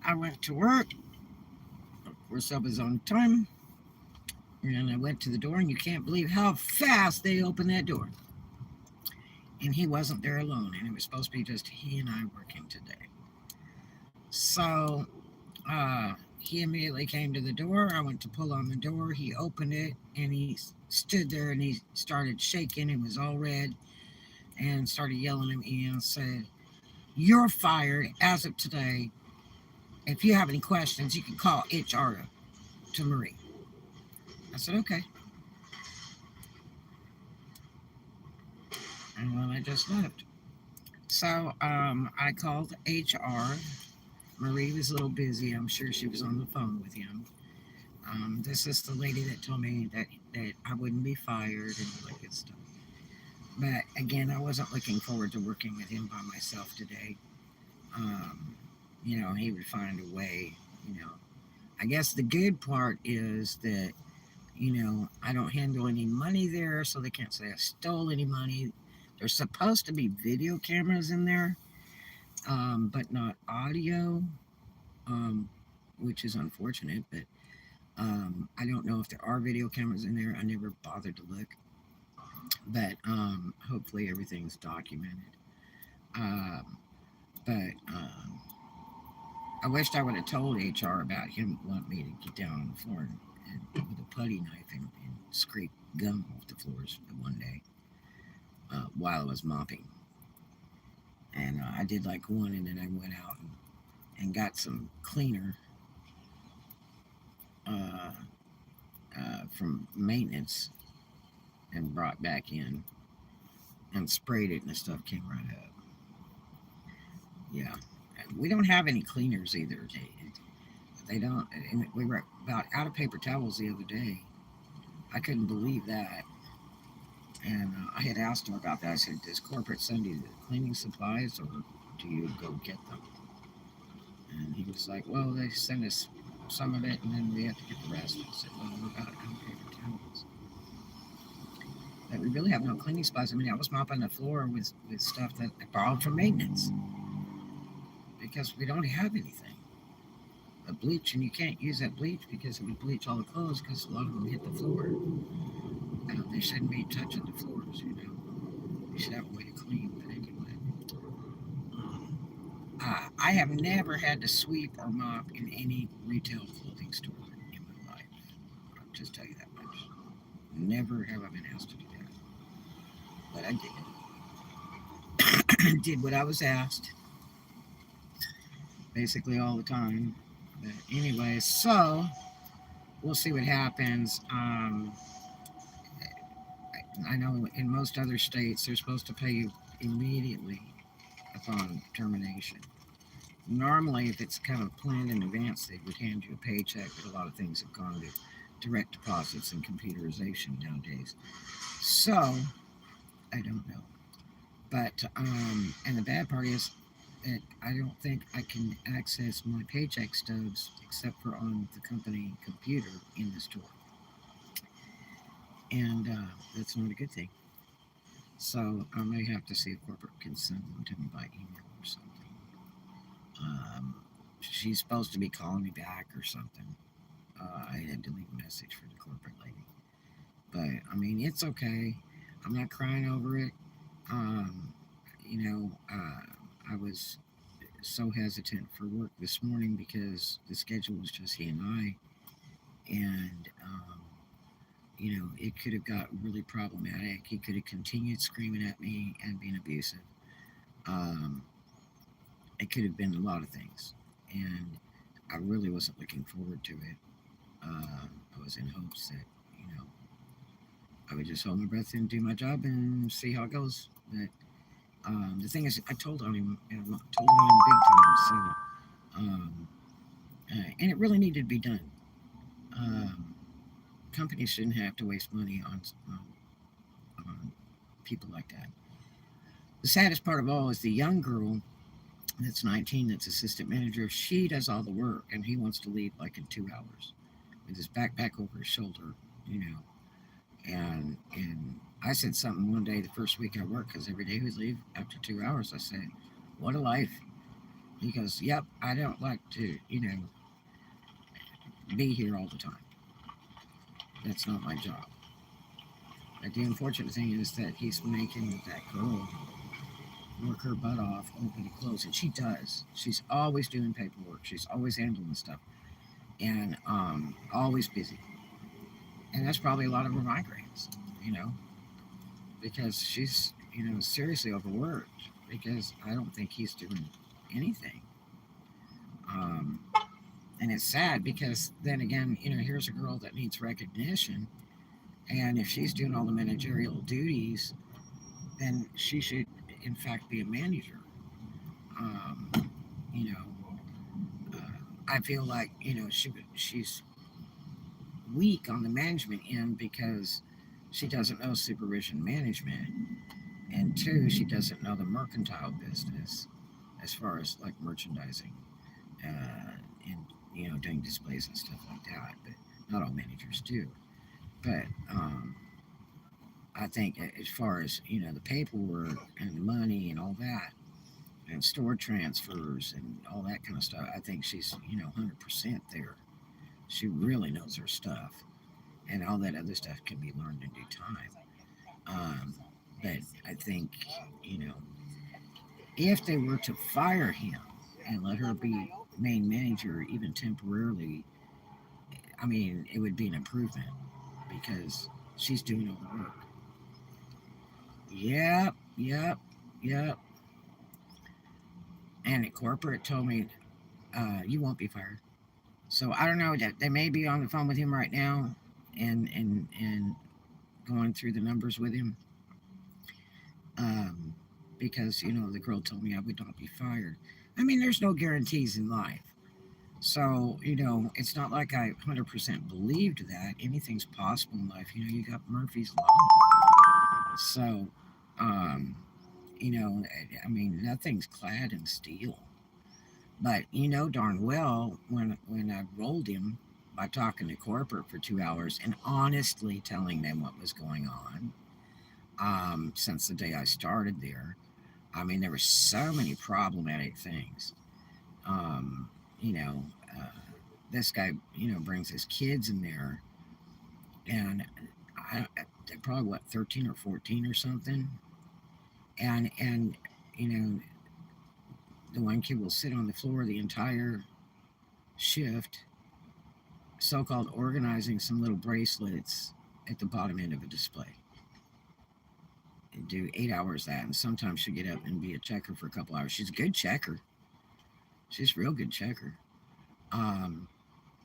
I went to work. Of course, I was on time. And I went to the door, and you can't believe how fast they opened that door. And he wasn't there alone, and it was supposed to be just he and I working today. So he immediately came to the door. I went to pull on the door. He opened it, and he stood there, and he started shaking. It was all red, and started yelling at me and said, "You're fired as of today. If you have any questions, you can call HR to Marie." I said, "Okay." And then I just left. So I called HR. Marie was a little busy. I'm sure she was on the phone with him. This is the lady that told me that I wouldn't be fired and all that good stuff. But again, I wasn't looking forward to working with him by myself today. Um, he would find a way. You know, I guess the good part is that I don't handle any money there, so they can't say I stole any money. There's supposed to be video cameras in there, but not audio, um, which is unfortunate. But I don't know if there are video cameras in there. I never bothered to look, but hopefully everything's documented. Um, but I wished I would have told HR about him wanting me to get down on the floor and with a putty knife and scrape gum off the floors one day while I was mopping. And I did like one, and then I went out and got some cleaner uh, from maintenance and brought back in and sprayed it, and the stuff came right up. Yeah. We don't have any cleaners either. They don't. And we were about out of paper towels the other day. I couldn't believe that. And I had asked him about that. I said, "Does corporate send you the cleaning supplies, or do you go get them?" And he was like, "Well, they send us some of it, and then we have to get the rest." I said, "Well, what about out of paper towels?" But we really have no cleaning supplies. I mean, I was mopping the floor with stuff that I borrowed from maintenance because we don't have anything. A bleach, and you can't use that bleach because it would bleach all the clothes because a lot of them hit the floor. They shouldn't be touching the floors, You should have a way to clean, but anyway. I have never had to sweep or mop in any retail clothing store in my life. I'll just tell you that much. Never have I been asked to do that. But I did. Did what I was asked basically all the time. But anyway, so we'll see what happens. I know in most other states they're supposed to pay you immediately upon termination. Normally, if it's kind of planned in advance, they would hand you a paycheck, but a lot of things have gone to direct deposits and computerization nowadays. So, I don't know. But, and the bad part is that I don't think I can access my paycheck stubs except for on the company computer in the store. And that's not a good thing. So, I may have to see if corporate can send them to me by email or something. Um, she's supposed to be calling me back or something. I had to leave a message for the corporate lady. But, I mean, it's okay. I'm not crying over it. Um, I was so hesitant for work this morning because the schedule was just he and I. And, it could have got really problematic. He could have continued screaming at me and being abusive. Um, it could have been a lot of things. And I really wasn't looking forward to it. I was in hopes that, I would just hold my breath and do my job and see how it goes. But the thing is, I told on him, told on him big time. So, and it really needed to be done. Um, Companies shouldn't have to waste money on people like that. The saddest part of all is the young girl that's 19, that's assistant manager. She does all the work, and he wants to leave like in 2 hours with his backpack over his shoulder, you know. And I said something one day the first week I worked because every day we'd leave after 2 hours. I said, "What a life! He goes, yep, I don't like to, be here all the time. That's not my job. But the unfortunate thing is that he's making that girl work her butt off, open and close, and she does. She's always doing paperwork. She's always handling stuff, and always busy. And that's probably a lot of her migraines, because she's seriously overworked. Because I don't think he's doing anything. Um, and it's sad because then again, here's a girl that needs recognition, and if she's doing all the managerial duties, then she should, in fact, be a manager. Um, you know, I feel like she's weak on the management end because she doesn't know supervision management, and two, she doesn't know the mercantile business as far as like merchandising and doing displays and stuff like that. But not all managers do. But I think as far as the paperwork and the money and all that, and store transfers and all that kind of stuff, I think she's 100% there. She really knows her stuff, and all that other stuff can be learned in due time. Um, but I think you know if they were to fire him and let her be main manager even temporarily, I mean it would be an improvement because she's doing all the work. Yep, yep, yep. And at corporate told me you won't be fired. So I don't know that they may be on the phone with him right now, and going through the numbers with him, um, because the girl told me I would not be fired. I mean, there's no guarantees in life, so it's not like I 100% believed that anything's possible in life. You got Murphy's law, so um, I mean, nothing's clad in steel. But darn well when I rolled him by talking to corporate for 2 hours and honestly telling them what was going on, since the day I started there. I mean, there were so many problematic things. Um, you know, uh, this guy, brings his kids in there, and they're probably what 13 or 14 or something, and you know, the one kid will sit on the floor the entire shift, so-called organizing some little bracelets at the bottom end of a display, and do 8 hours of that, and sometimes she'll get up and be a checker for a couple hours. She's a good checker. She's a real good checker. Um,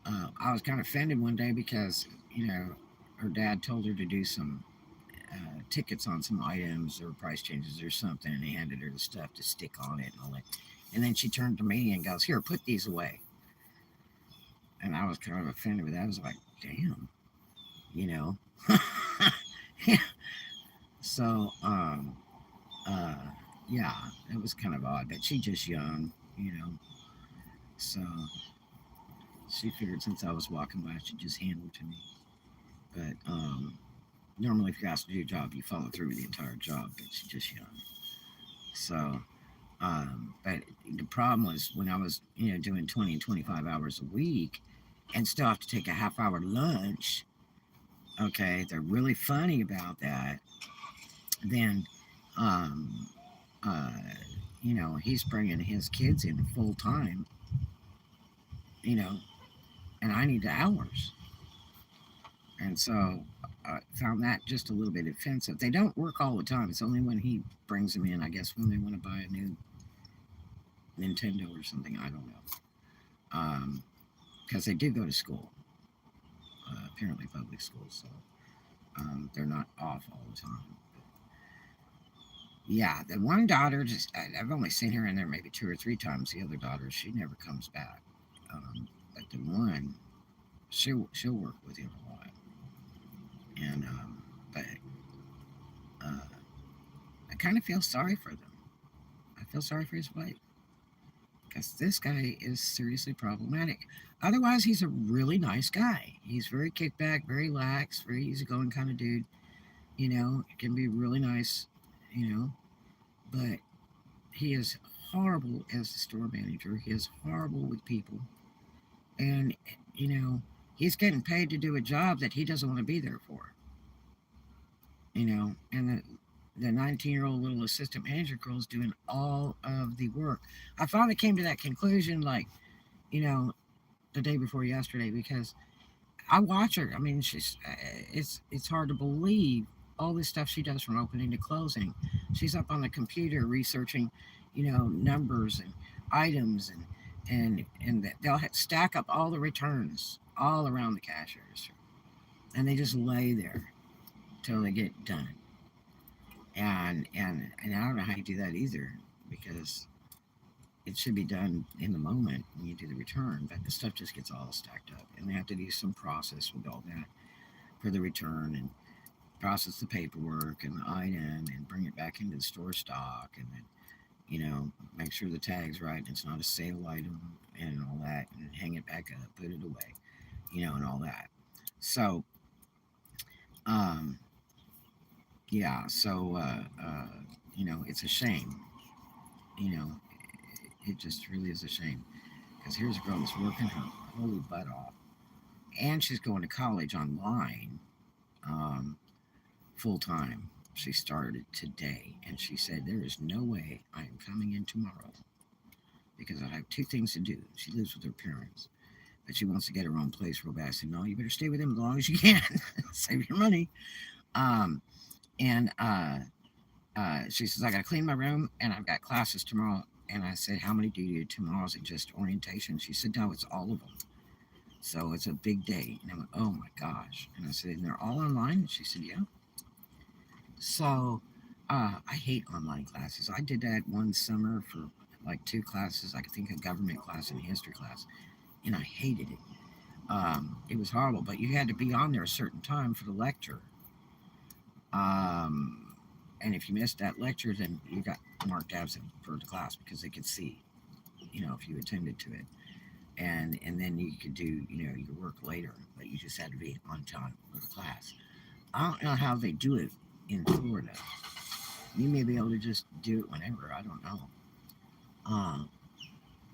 I was kind of offended one day because her dad told her to do some tickets on some items or price changes or something, and he handed her the stuff to stick on it and all that. And then she turned to me and goes, "Here, put these away." And I was kind of offended with that. I was like, "Damn, you know." Yeah. So, uh, yeah, it was kind of odd, but she's just young. So she figured since I was walking by, she'd just hand them to me. But normally, if you're asked to do a job, you follow through with the entire job, but she's just young. So, but the problem was when I was, doing 20 and 25 hours a week and still have to take a half-hour lunch. Okay, they're really funny about that. Then, um, uh, he's bringing his kids in full time, you know, and I need the hours. And so I found that just a little bit offensive. They don't work all the time. It's only when he brings them in, I guess, when they want to buy a new Nintendo or something. I don't know. Because they do go to school, apparently public school, so they're not off all the time. Yeah, the one daughter, I've only seen her in there maybe 2 or 3 times. The other daughter, she never comes back. But the one, she'll work with him a lot. And but uh, I kind of feel sorry for them. I feel sorry for his wife because this guy is seriously problematic. Otherwise, he's a really nice guy. He's very kickback, very lax, very easygoing kind of dude. It can be really nice, but he is horrible as the store manager. He is horrible with people. And, you know, he's getting paid to do a job that he doesn't want to be there for. And the 19-year-old little assistant manager girl is doing all of the work. I finally came to that conclusion, like, you know, the day before yesterday, because I watch her. I mean, it's hard to believe all this stuff she does from opening to closing. She's up on the computer researching, numbers and items, and they'll stack up all the returns all around the cash register, and they just lay there till they get done. And I don't know how you do that either, because it should be done in the moment when you do the return, but the stuff just gets all stacked up, and they have to do some process with all that for the return, and process the paperwork and the item and bring it back into the store stock, and then make sure the tag's right and it's not a sale item and all that, and hang it back up, put it away, and all that. So um yeah, so it's a shame. you know it just really is a shame, because here's a girl that's working her holy butt off, and she's going to college online, um, full time. She started today, and she said, "There is no way I am coming in tomorrow because I have two things to do." She lives with her parents, but she wants to get her own place real bad. I said, "No, you better stay with them as long as you can. Save your money." Um, and She says, "I got to clean my room, and I've got classes tomorrow." And I said, "How many do you do tomorrow? Is it just orientation?" She said, "No, it's all of them. So it's a big day." And I went, "Oh my gosh." And I said, "And they're all online?" And she said, "Yeah." So I hate online classes. I did that one summer for like two classes. I could think a government class and a history class, and I hated it. It was horrible, but you had to be on there a certain time for the lecture. Um, and if you missed that lecture, then you got marked absent for the class, because they could see, if you attended to it. And then you could do, your work later, but you just had to be on time for the class. I don't know how they do it in Florida. You may be able to just do it whenever. I don't know. Um,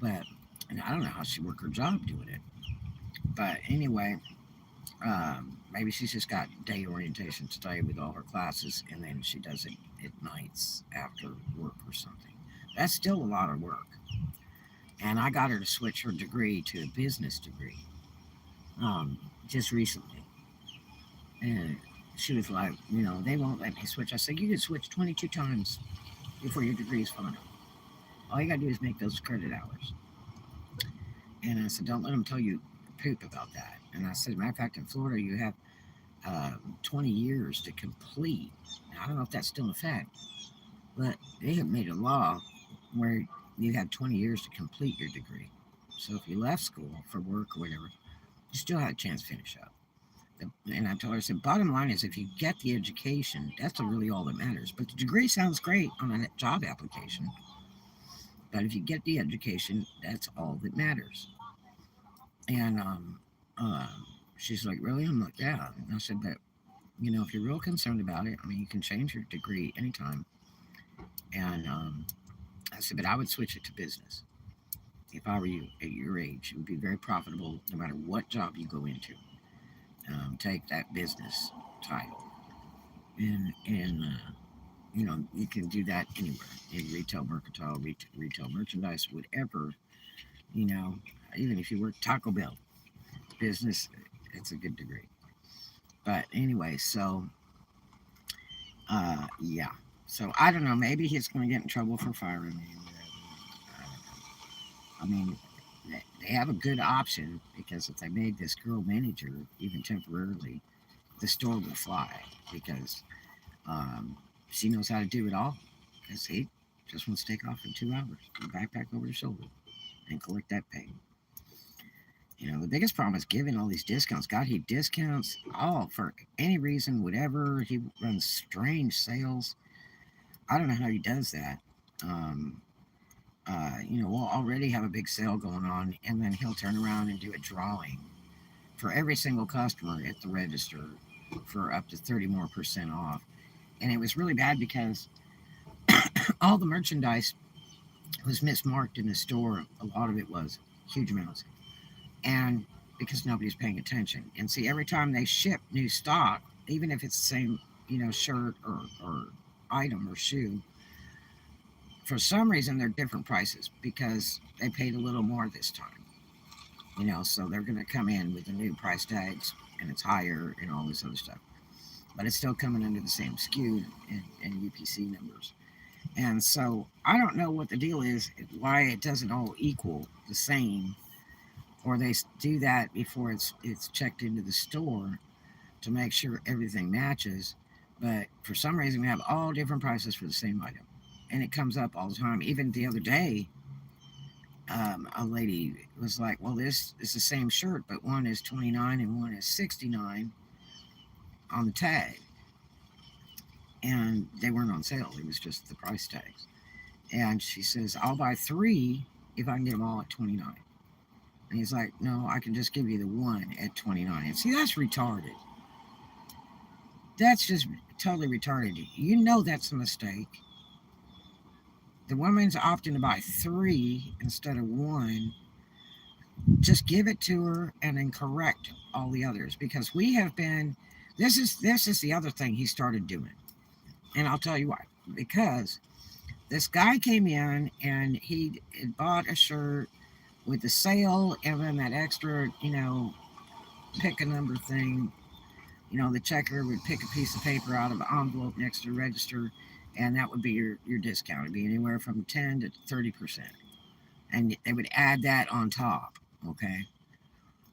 but and I don't know how she worked her job doing it. But anyway, maybe she's just got day orientation today with all her classes, and then she does it at nights after work or something. That's still a lot of work. And I got her to switch her degree to a business degree, just recently. And she was like, "They won't let me switch." I said, "You can switch 22 times before your degree is final. All you got to do is make those credit hours." And I said, "Don't let them tell you poop about that." And I said, "Matter of fact, in Florida, you have 20 years to complete." Now, I don't know if that's still in effect, but they have made a law where you have 20 years to complete your degree. So if you left school for work or whatever, you still have a chance to finish up. And I told her, I said, "Bottom line is, if you get the education, that's really all that matters. But the degree sounds great on a job application. But if you get the education, that's all that matters." And uh, she's like, "Really?" I'm like, "Yeah." And I said, "But, if you're real concerned about it, I mean, you can change your degree anytime." And I said, "But I would switch it to business. If I were you at your age, it would be very profitable no matter what job you go into. Take that business title. And you can do that anywhere, in retail, mercantile, retail merchandise, whatever. You know, Even if you work Taco Bell business, it's a good degree." But anyway, so yeah. So I don't know. Maybe he's going to get in trouble for firing me. Or whatever. I don't know. I mean, they have a good option, because if they made this girl manager, even temporarily, the store would fly, because um, she knows how to do it all. Because he just wants to take off in 2 hours, put a backpack over his shoulder, and collect that pay. The biggest problem is giving all these discounts. God, he discounts all for any reason, whatever. He runs strange sales. I don't know how he does that. Um, we'll already have a big sale going on, and then he'll turn around and do a drawing for every single customer at the register for up to 30% more off. And it was really bad, because all the merchandise was mismarked in the store. A lot of it was huge amounts, and because nobody's paying attention. And see, every time they ship new stock, even if it's the same, shirt or item or shoe, for some reason they're different prices because they paid a little more this time. So they're going to come in with the new price tags and it's higher and all this other stuff. But it's still coming under the same SKU and UPC numbers. And so I don't know what the deal is, why it doesn't all equal the same, or they do that before it's checked into the store to make sure everything matches. But for some reason, we have all different prices for the same item, and it comes up all the time. Even the other day, a lady was like, "Well, this is the same shirt, but one is 29 and one is 69 on the tag." And they weren't on sale. It was just the price tags. And she says, "I'll buy three if I can get them all at 29." And he's like, "No, I can just give you the one at 29." And see, that's retarded. That's just totally retarded. That's a mistake. The woman's opting to buy three instead of one. Just give it to her and then correct all the others, because we have been. This is the other thing he started doing, and I'll tell you why. Because this guy came in and he had bought a shirt with the sale and then that extra, pick a number thing. The checker would pick a piece of paper out of an envelope next to the register, and that would be your discount. It'd be anywhere from 10 to 30%. And they would add that on top, okay?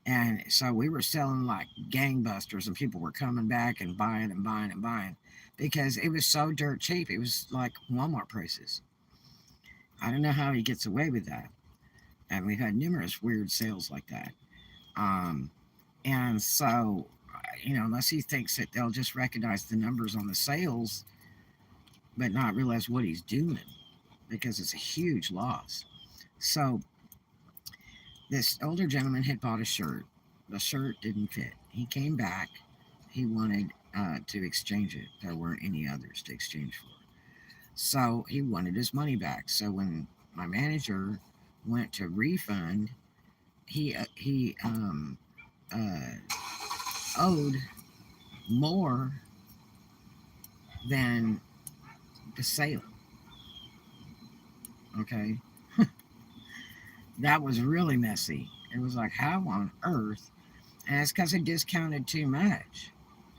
And so we were selling like gangbusters, and people were coming back and buying and buying and buying because it was so dirt cheap. It was like Walmart prices. I don't know how he gets away with that. And we've had numerous weird sales like that. Um, and so, unless he thinks that they'll just recognize the numbers on the sales, but not realize what he's doing, because it's a huge loss. So, this older gentleman had bought a shirt. The shirt didn't fit. He came back. He wanted to exchange it. There weren't any others to exchange for. So he wanted his money back. So when my manager went to refund, he owed more than the sale. Okay, that was really messy. It was like, how on earth? And it's because he discounted too much.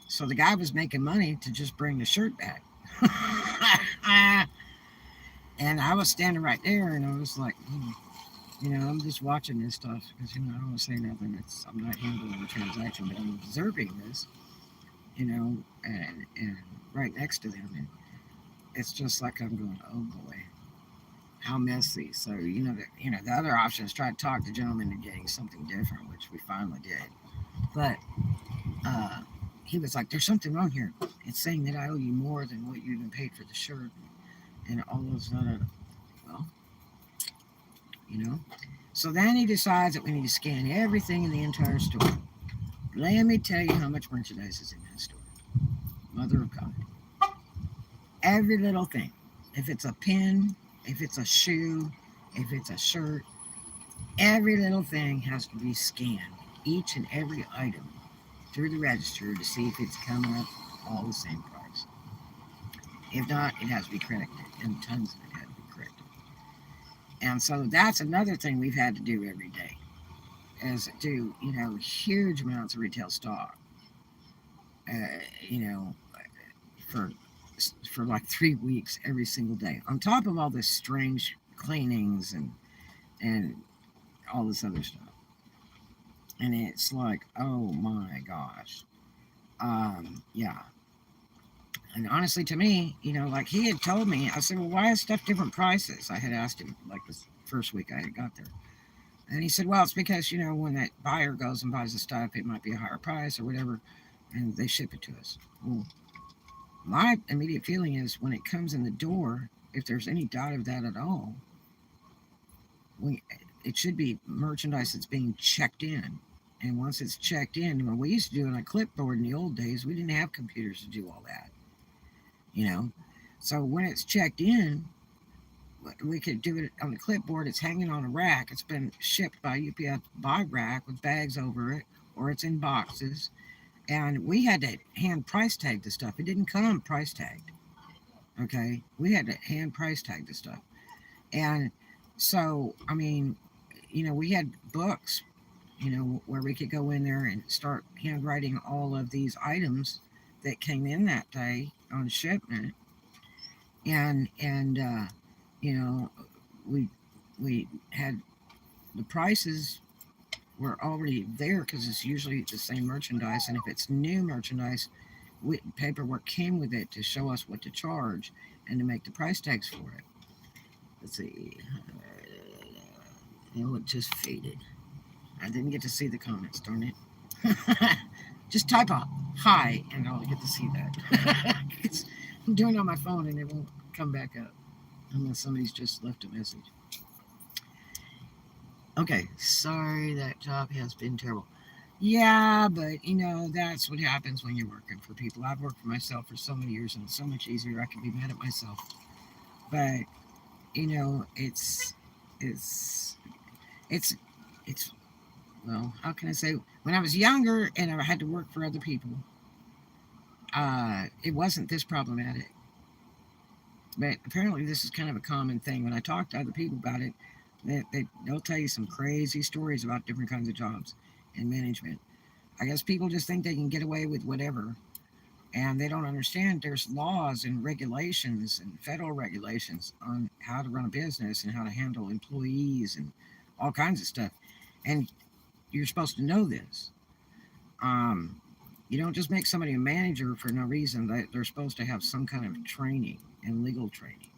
So the guy was making money to just bring the shirt back. And I was standing right there, and I was like, I'm just watching this stuff because I don't want to say nothing. I'm not handling the transaction, but I'm observing this, and right next to them, and it's just like I'm going, oh boy, how messy. So the other option is try to talk the gentleman into getting something different, which we finally did. But he was like, "There's something wrong here. It's saying that I owe you more than what you even paid for the shirt, and all those other." Well, So then he decides that we need to scan everything in the entire store. Let me tell you how much merchandise is in that store. Mother of God. Every little thing. If it's a pin, if it's a shoe, if it's a shirt, every little thing has to be scanned. Each and every item through the register to see if it's coming up all the same price. If not, it has to be corrected, and tons of it had to be corrected. And so that's another thing we've had to do every day, is do huge amounts of retail stock. You know, for like 3 weeks every single day, on top of all this strange cleanings and all this other stuff. And it's like, oh my gosh, yeah. And honestly, to me, like he had told me, I said, "Well, why is stuff different prices?" I had asked him like the first week I had got there. And he said, "Well, it's because, when that buyer goes and buys the stuff, it might be a higher price or whatever, and they ship it to us." Well, my immediate feeling is when it comes in the door, if there's any doubt of that at all, it should be merchandise that's being checked in. And once it's checked in, what we used to do on a clipboard in the old days, we didn't have computers to do all that. So when it's checked in, we could do it on the clipboard. It's hanging on a rack. It's been shipped by UPS by rack with bags over it, or it's in boxes. And we had to hand price tag the stuff. It didn't come price tagged. Okay, we had to hand price tag the stuff. And so, I mean, we had books, where we could go in there and start handwriting all of these items that came in that day on shipment. And you know, we we had the prices were already there because it's usually the same merchandise, and if it's new merchandise, paperwork came with it to show us what to charge and to make the price tags for it. Let's see. It just faded. I didn't get to see the comments, darn it. Just type a hi and I'll get to see that. I'm doing it on my phone and it won't come back up unless somebody's just left a message. Okay, sorry, that job has been terrible. Yeah, but that's what happens when you're working for people. I've worked for myself for so many years and it's so much easier. I can be mad at myself. But it's it's well, how can I say, when I was younger and I had to work for other people, it wasn't this problematic. But apparently this is kind of a common thing. When I talk to other people about it, they'll tell you some crazy stories about different kinds of jobs in management. I guess people just think they can get away with whatever, and they don't understand there's laws and regulations and federal regulations on how to run a business and how to handle employees and all kinds of stuff. And you're supposed to know this. Um, you don't just make somebody a manager for no reason. They're supposed to have some kind of training and legal training,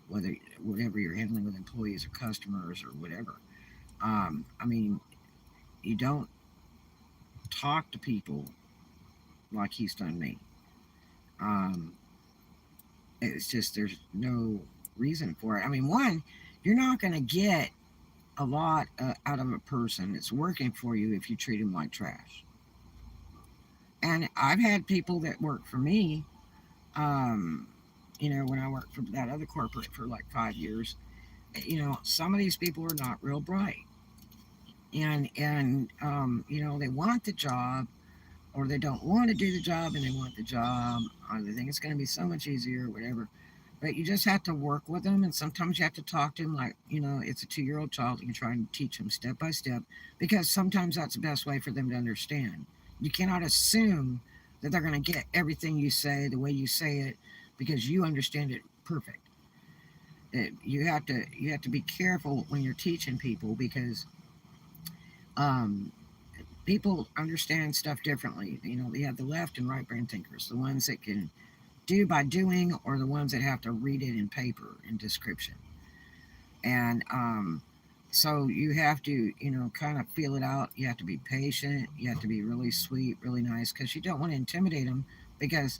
whatever you're handling with employees or customers or whatever. I mean, you don't talk to people like he's done me. Um, it's just there's no reason for it. I mean, one, you're not going to get a lot out of a person that's working for you if you treat them like trash. And I've had people that work for me, um, when I worked for that other corporate for like 5 years, some of these people are not real bright. And they want the job, or they don't want to do the job and they want the job, or they think it's going to be so much easier, or whatever. But you just have to work with them, and sometimes you have to talk to them like, it's a 2-year-old child. You can try and teach them step by step, because sometimes that's the best way for them to understand. You cannot assume that they're going to get everything you say the way you say it because you understand it perfect. You have to be careful when you're teaching people, because um, people understand stuff differently. They have the left and right brain thinkers, the ones that can do by doing, or the ones that have to read it in paper in description. And so you have to, kind of feel it out. You have to be patient. You have to be really sweet, really nice, because you don't want to intimidate them. Because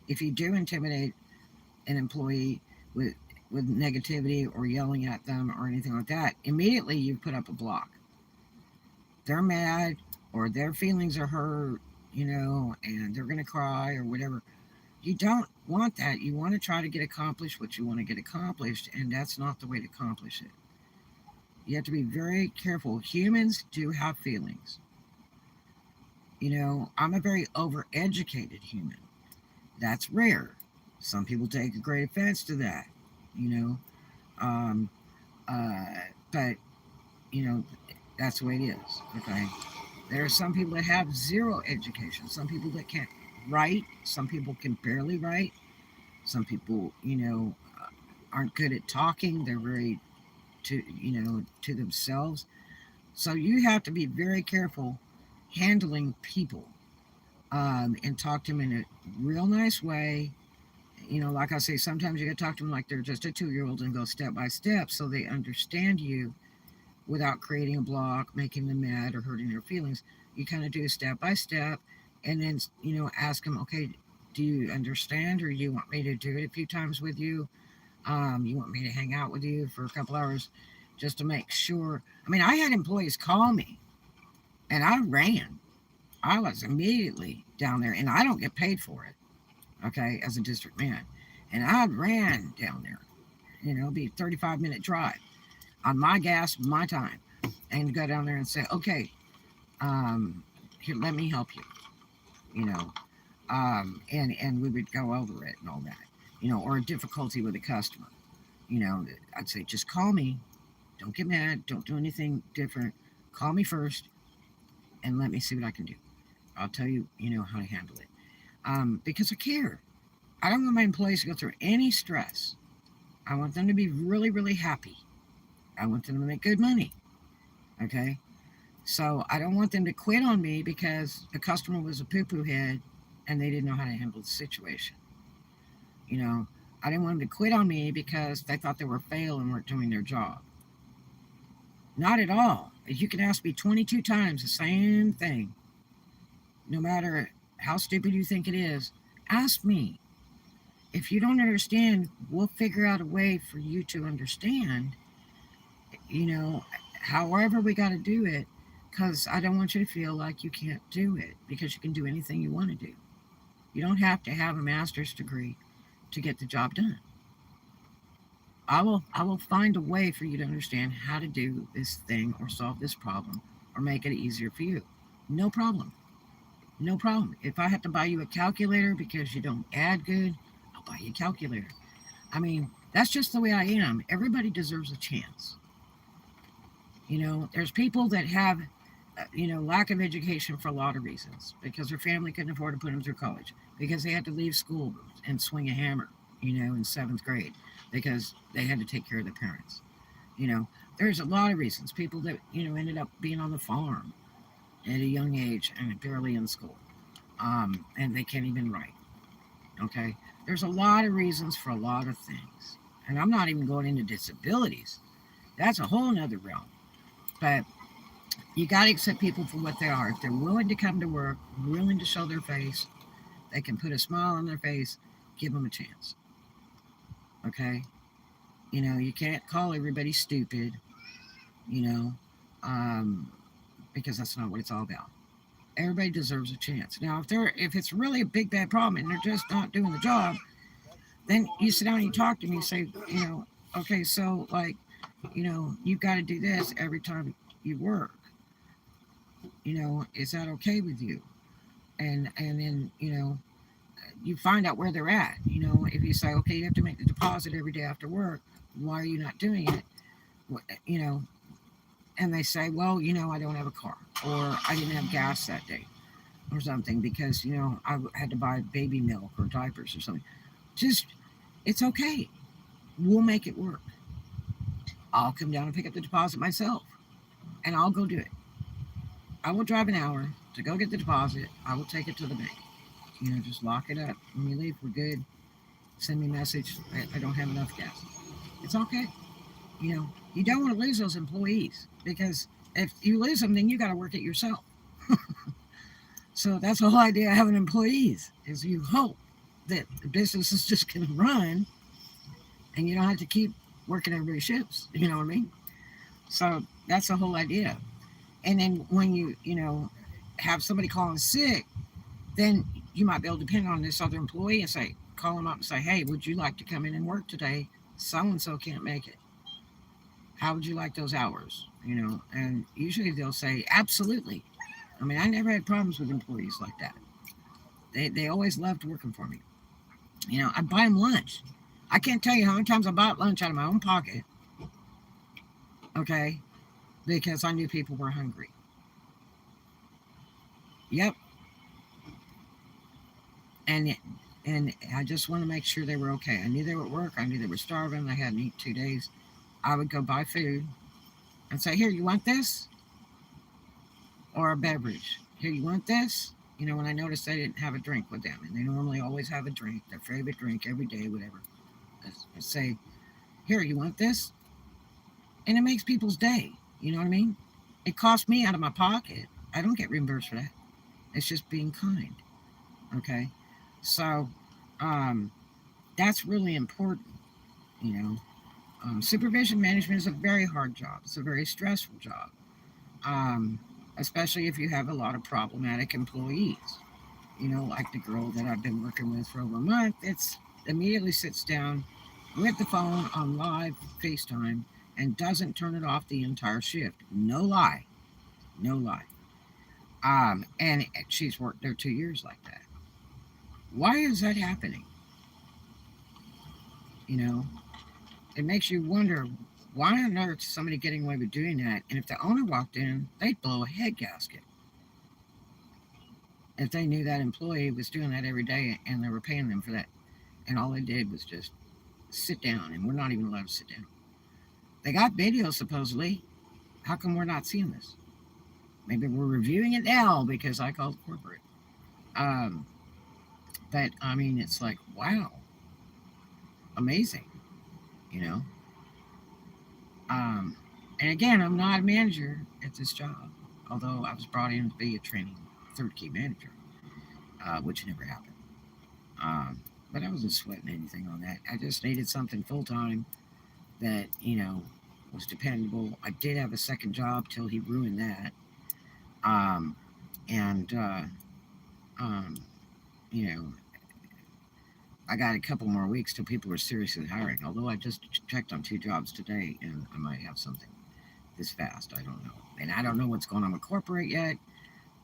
if you do intimidate an employee with negativity or yelling at them or anything like that, immediately you put up a block. They're mad, or their feelings are hurt, and they're going to cry or whatever. You don't want that. You want to try to get accomplished what you want to get accomplished, and that's not the way to accomplish it. You have to be very careful. Humans do have feelings. I'm a very overeducated human. That's rare. Some people take a great offense to that, you know. Um, uh, but, you know, that's the way it is, okay? There are some people that have zero education, some people that can't write, some people can barely write, some people, aren't good at talking, they're very to themselves. So you have to be very careful handling people, and talk to them in a real nice way. Like I say, sometimes you got to talk to them like they're just a 2-year old and go step by step so they understand you without creating a block, making them mad, or hurting their feelings. You kind of do step by step, and then ask them, okay, do you understand, or do you want me to do it a few times with you? You want me to hang out with you for a couple hours just to make sure? I mean, I had employees call me, and I ran. I was immediately down there, and I don't get paid for it, okay, as a district man. And I ran down there, It'll be a 35-minute drive on my gas, my time, and go down there and say, okay, here, let me help you, you know, and we would go over it and all that, or a difficulty with a customer, I'd say, just call me. Don't get mad. Don't do anything different. Call me first and let me see what I can do. I'll tell you, how to handle it. Because I care. I don't want my employees to go through any stress. I want them to be really, really happy. I want them to make good money. Okay? So I don't want them to quit on me because the customer was a poo-poo head and they didn't know how to handle the situation. I didn't want them to quit on me because they thought they were fail and weren't doing their job. Not at all. You can ask me 22 times the same thing. No matter how stupid you think it is, ask me. If you don't understand, we'll figure out a way for you to understand, however we got to do it, because I don't want you to feel like you can't do it, because you can do anything you want to do. You don't have to have a master's degree to get the job done. I will find a way for you to understand how to do this thing or solve this problem or make it easier for you. No problem. No problem. If I have to buy you a calculator because you don't add good, I'll buy you a calculator. I mean, that's just the way I am. Everybody deserves a chance. There's people that have, lack of education for a lot of reasons, because their family couldn't afford to put them through college, because they had to leave school and swing a hammer, in 7th grade, because they had to take care of their parents. There's a lot of reasons. People that, ended up being on the farm at a young age and barely in school, and they can't even write. Okay? There's a lot of reasons for a lot of things. And I'm not even going into disabilities. That's a whole nother realm. But you got to accept people for what they are. If they're willing to come to work, willing to show their face, they can put a smile on their face, give them a chance. Okay? You can't call everybody stupid, because that's not what it's all about. Everybody deserves a chance. Now, if it's really a big bad problem and they're just not doing the job, then you sit down and you talk to me and say, okay, so you've got to do this every time you work. Is that okay with you? And then you find out where they're at. If you say, okay, you have to make the deposit every day after work, why are you not doing it? And they say, well, I don't have a car, or I didn't have gas that day, or something, because I had to buy baby milk or diapers or something. It's okay. We'll make it work. I'll come down and pick up the deposit myself, and I'll go do it. I will drive an hour to go get the deposit. I will take it to the bank. Just lock it up. When we leave, we're good. Send me a message. I don't have enough gas. It's okay. You don't want to lose those employees, because if you lose them, then you got to work it yourself. So that's the whole idea of having employees, is you hope that the business is just going to run and you don't have to keep working everybody's shifts. You know what I mean? So that's the whole idea. And then when you have somebody calling sick, then you might be able to depend on this other employee and say, call them up and say, hey, would you like to come in and work today? So-and-so can't make it. How would you like those hours? And usually they'll say, absolutely. I mean, I never had problems with employees like that. They always loved working for me. I buy them lunch. I can't tell you how many times I bought lunch out of my own pocket. Okay? Because I knew people were hungry. Yep. And I just want to make sure they were okay. I knew they were at work. I knew they were starving. They hadn't eaten 2 days. I would go buy food and say, here, you want this? Or a beverage. Here, you want this? When I noticed they didn't have a drink with them. And they normally always have a drink, their favorite drink every day, whatever. I say, here, you want this? And it makes people's day. You know what I mean? It costs me out of my pocket. I don't get reimbursed for that. It's just being kind. Okay? So, that's really important. Supervision management is a very hard job. It's a very stressful job. Especially if you have a lot of problematic employees. Like the girl that I've been working with for over a month. It's immediately sits down with the phone on live FaceTime and doesn't turn it off the entire shift. No lie. No lie. And she's worked there 2 years like that. Why is that happening? You know, it makes you wonder why on earth is somebody getting away with doing that? And if the owner walked in, they'd blow a head gasket. If they knew that employee was doing that every day and they were paying them for that, and all they did was just sit down, and we're not even allowed to sit down. They got video supposedly. How come we're not seeing this? Maybe we're reviewing it now because I called corporate. Um, but I mean, it's like, wow, amazing, you know. Um, and again, I'm not a manager at this job, although I was brought in to be a training third key manager, which never happened. But I wasn't sweating anything on that. I just needed something full time that, was dependable. I did have a second job till he ruined that. Um, and, um, you know, I got a couple more weeks till people were seriously hiring. Although I just checked on 2 jobs today, and I might have something this fast. I don't know. And I don't know what's going on with corporate yet.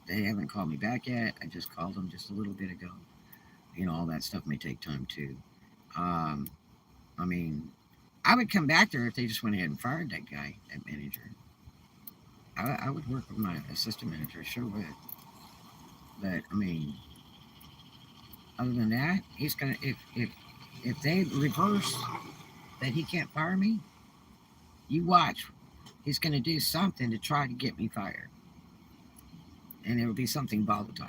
They haven't called me back yet. I just called them just a little bit ago. All that stuff may take time too. Um, I mean, I would come back there if they just went ahead and fired that guy, that manager. I would work with my assistant manager, sure would. But I mean, other than that, he's gonna if they reverse that he can't fire me, you watch. He's gonna do something to try to get me fired, and it'll be something volatile.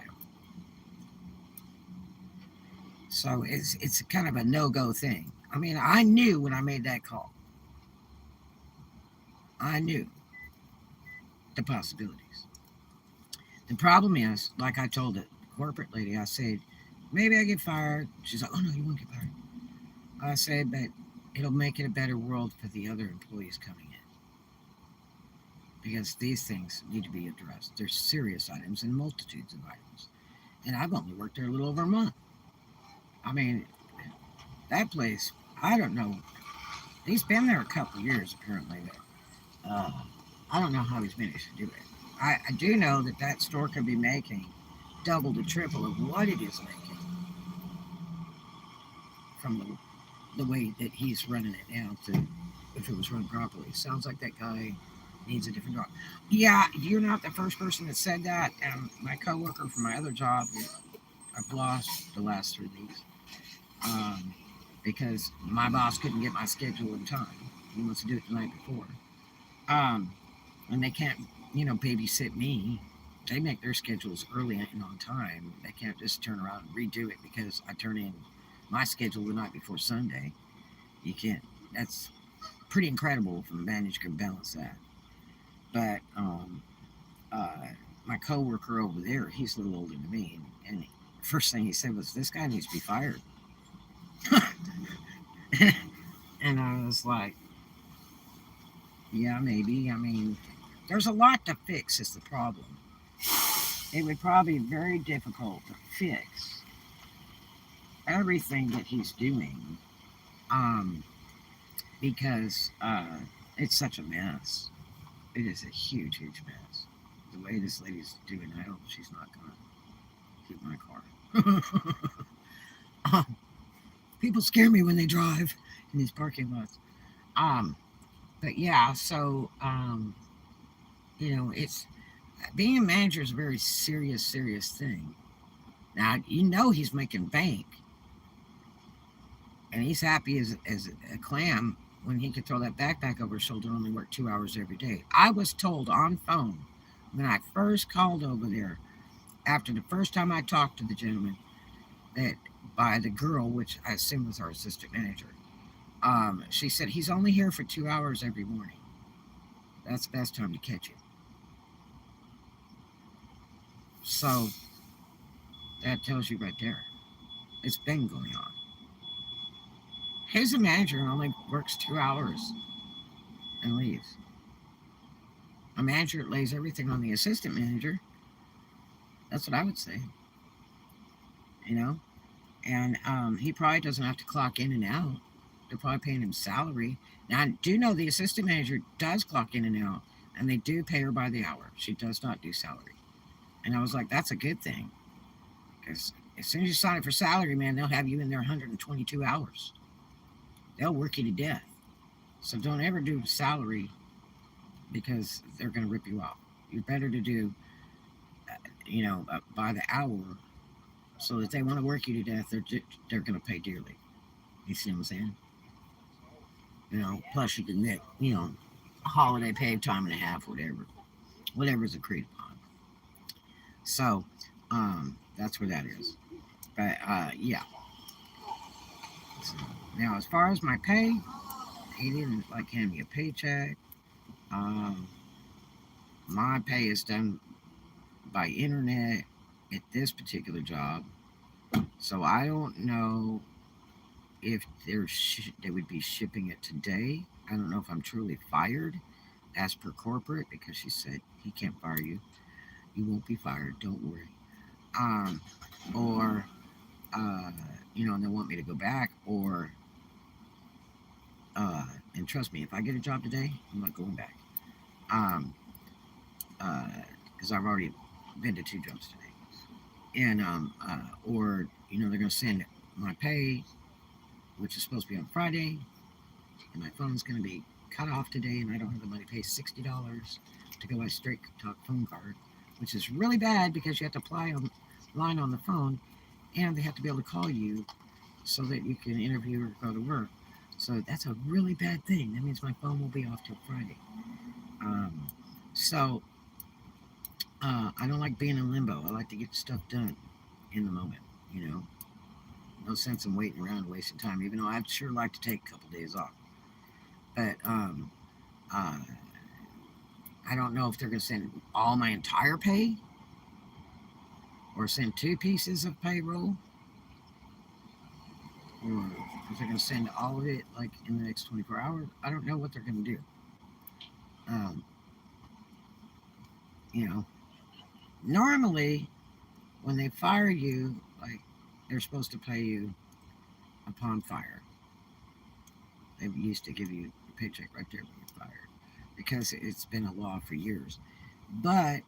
So it's kind of a no go thing. I mean, I knew when I made that call. I knew the possibilities. The problem is, like I told the corporate lady, I said, maybe I get fired. She's like, oh no, you won't get fired. I said, but it'll make it a better world for the other employees coming in. Because these things need to be addressed. They're serious items and multitudes of items. And I've only worked there a little over a month. I mean, that place, I don't know. He's been there a couple of years, apparently. But, I don't know how he's managed to do it. I do know that store could be making double to triple of what it is making from the way that he's running it now to if it was run properly. Sounds like that guy needs a different job. Yeah, you're not the first person that said that. And my coworker from my other job, I've lost the last 3 weeks because my boss couldn't get my schedule in time. He wants to do it the night before. And they can't, babysit me. They make their schedules early and on time. They can't just turn around and redo it because I turn in my schedule the night before Sunday. You can't. That's pretty incredible if a manager can balance that. But my coworker over there, he's a little older than me, and the first thing he said was, "This guy needs to be fired." And I was like, "Yeah, maybe. I mean, there's a lot to fix. Is the problem? It would probably be very difficult to fix everything that he's doing, um, because it's such a mess. It is a huge, huge mess. The way this lady's doing, I hope she's not going to hit my car. People scare me when they drive in these parking lots. Um, but yeah, so it's being a manager is a very serious, serious thing. Now he's making bank, and he's happy as a clam when he could throw that backpack over his shoulder and only work 2 hours every day. I was told on phone when I first called over there, after the first time I talked to the gentleman, that by the girl, which I assume was our assistant manager, she said he's only here for 2 hours every morning. That's the best time to catch him. So that tells you right there. It's been going on. He's a manager and only works 2 hours and leaves. A manager lays everything on the assistant manager. That's what I would say. And he probably doesn't have to clock in and out. they're probably paying him salary. Now, I do know the assistant manager does clock in and out, and they do pay her by the hour. She does not do salary. And I was like, that's a good thing. Because as soon as you sign up for salary, man, they'll have you in there 122 hours. They'll work you to death. So don't ever do salary because they're going to rip you off. You're better to do, by the hour, so that they want to work you to death. They're going to pay dearly. You see what I'm saying? Plus you can get, holiday pay, time and a half, whatever's agreed upon. So, that's where that is. But yeah. So, now, as far as my pay, he didn't hand me a paycheck. My pay is done by internet at this particular job, so I don't know if they would be shipping it today. I don't know if I'm truly fired as per corporate, because she said he can't fire you. You won't be fired. Don't worry. Or and they want me to go back, or and trust me, if I get a job today, I'm not going back. Because I've already been to 2 jobs today. And or they're going to send my pay, which is supposed to be on Friday, and my phone's going to be cut off today, and I don't have the money to pay $60 to go buy a straight talk phone card, which is really bad because you have to apply on line on the phone, and they have to be able to call you so that you can interview or go to work. So that's a really bad thing. That means my phone will be off till Friday. So I don't like being in limbo. I like to get stuff done in the moment. No sense in waiting around wasting time, even though I'd sure like to take a couple days off. But I don't know if they're going to send all my entire pay, or send 2 pieces of payroll, or if they're going to send all of it in the next 24 hours. I don't know what they're going to do. Normally when they fire you, they're supposed to pay you upon fire. They used to give you a paycheck right there when you're fired, because it's been a law for years. But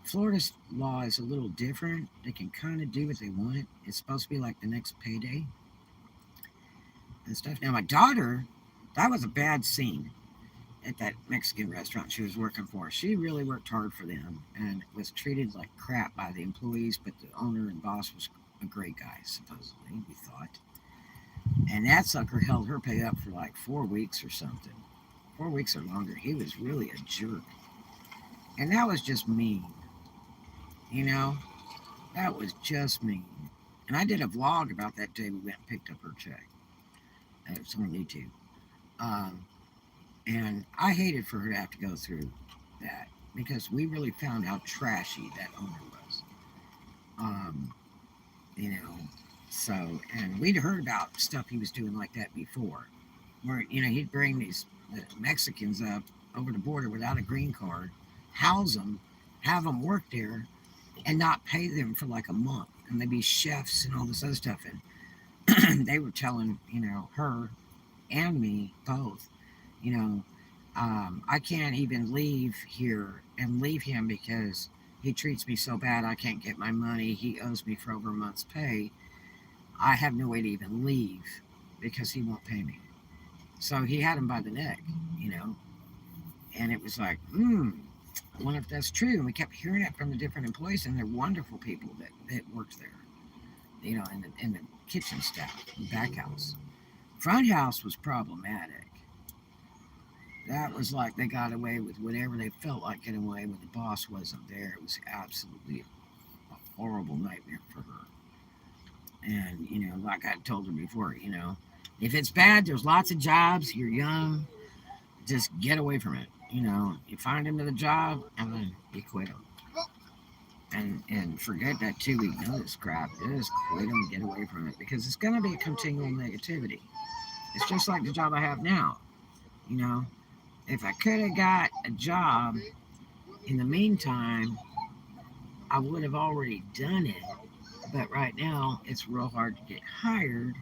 Florida's law is a little different. They can kind of do what they want. It's supposed to be like the next payday and stuff. Now, my daughter, that was a bad scene at that Mexican restaurant she was working for. She really worked hard for them and was treated like crap by the employees, but the owner and boss was a great guy, supposedly, we thought. And that sucker held her pay up for 4 weeks or something. 4 weeks or longer. He was really a jerk. And that was just mean. That was just mean. And I did a vlog about that day we went and picked up her check. It's on YouTube. And I hated for her to have to go through that, because we really found how trashy that owner was. So, and we'd heard about stuff he was doing like that before, where, he'd bring the Mexicans up over the border without a green card, house them, have them work there, and not pay them for a month. And they'd be chefs and all this other stuff. And they were telling, her and me both, I can't even leave here and leave him because he treats me so bad. I can't get my money. He owes me for over a month's pay. I have no way to even leave because he won't pay me. So he had him by the neck, and it was like, I wonder if that's true. And we kept hearing it from the different employees, and they're wonderful people that worked there, in the kitchen staff, the back house. Front house was problematic. That was like they got away with whatever they felt like getting away with. The boss wasn't there. It was absolutely a horrible nightmare for her. And, like I told her before, if it's bad, there's lots of jobs. You're young. Just get away from it. You find another job, and then you quit them. And forget that 2-week notice crap. Just quit them, get away from it, because it's going to be a continual negativity. It's just like the job I have now. If I could have got a job in the meantime, I would have already done it. But right now, it's real hard to get hired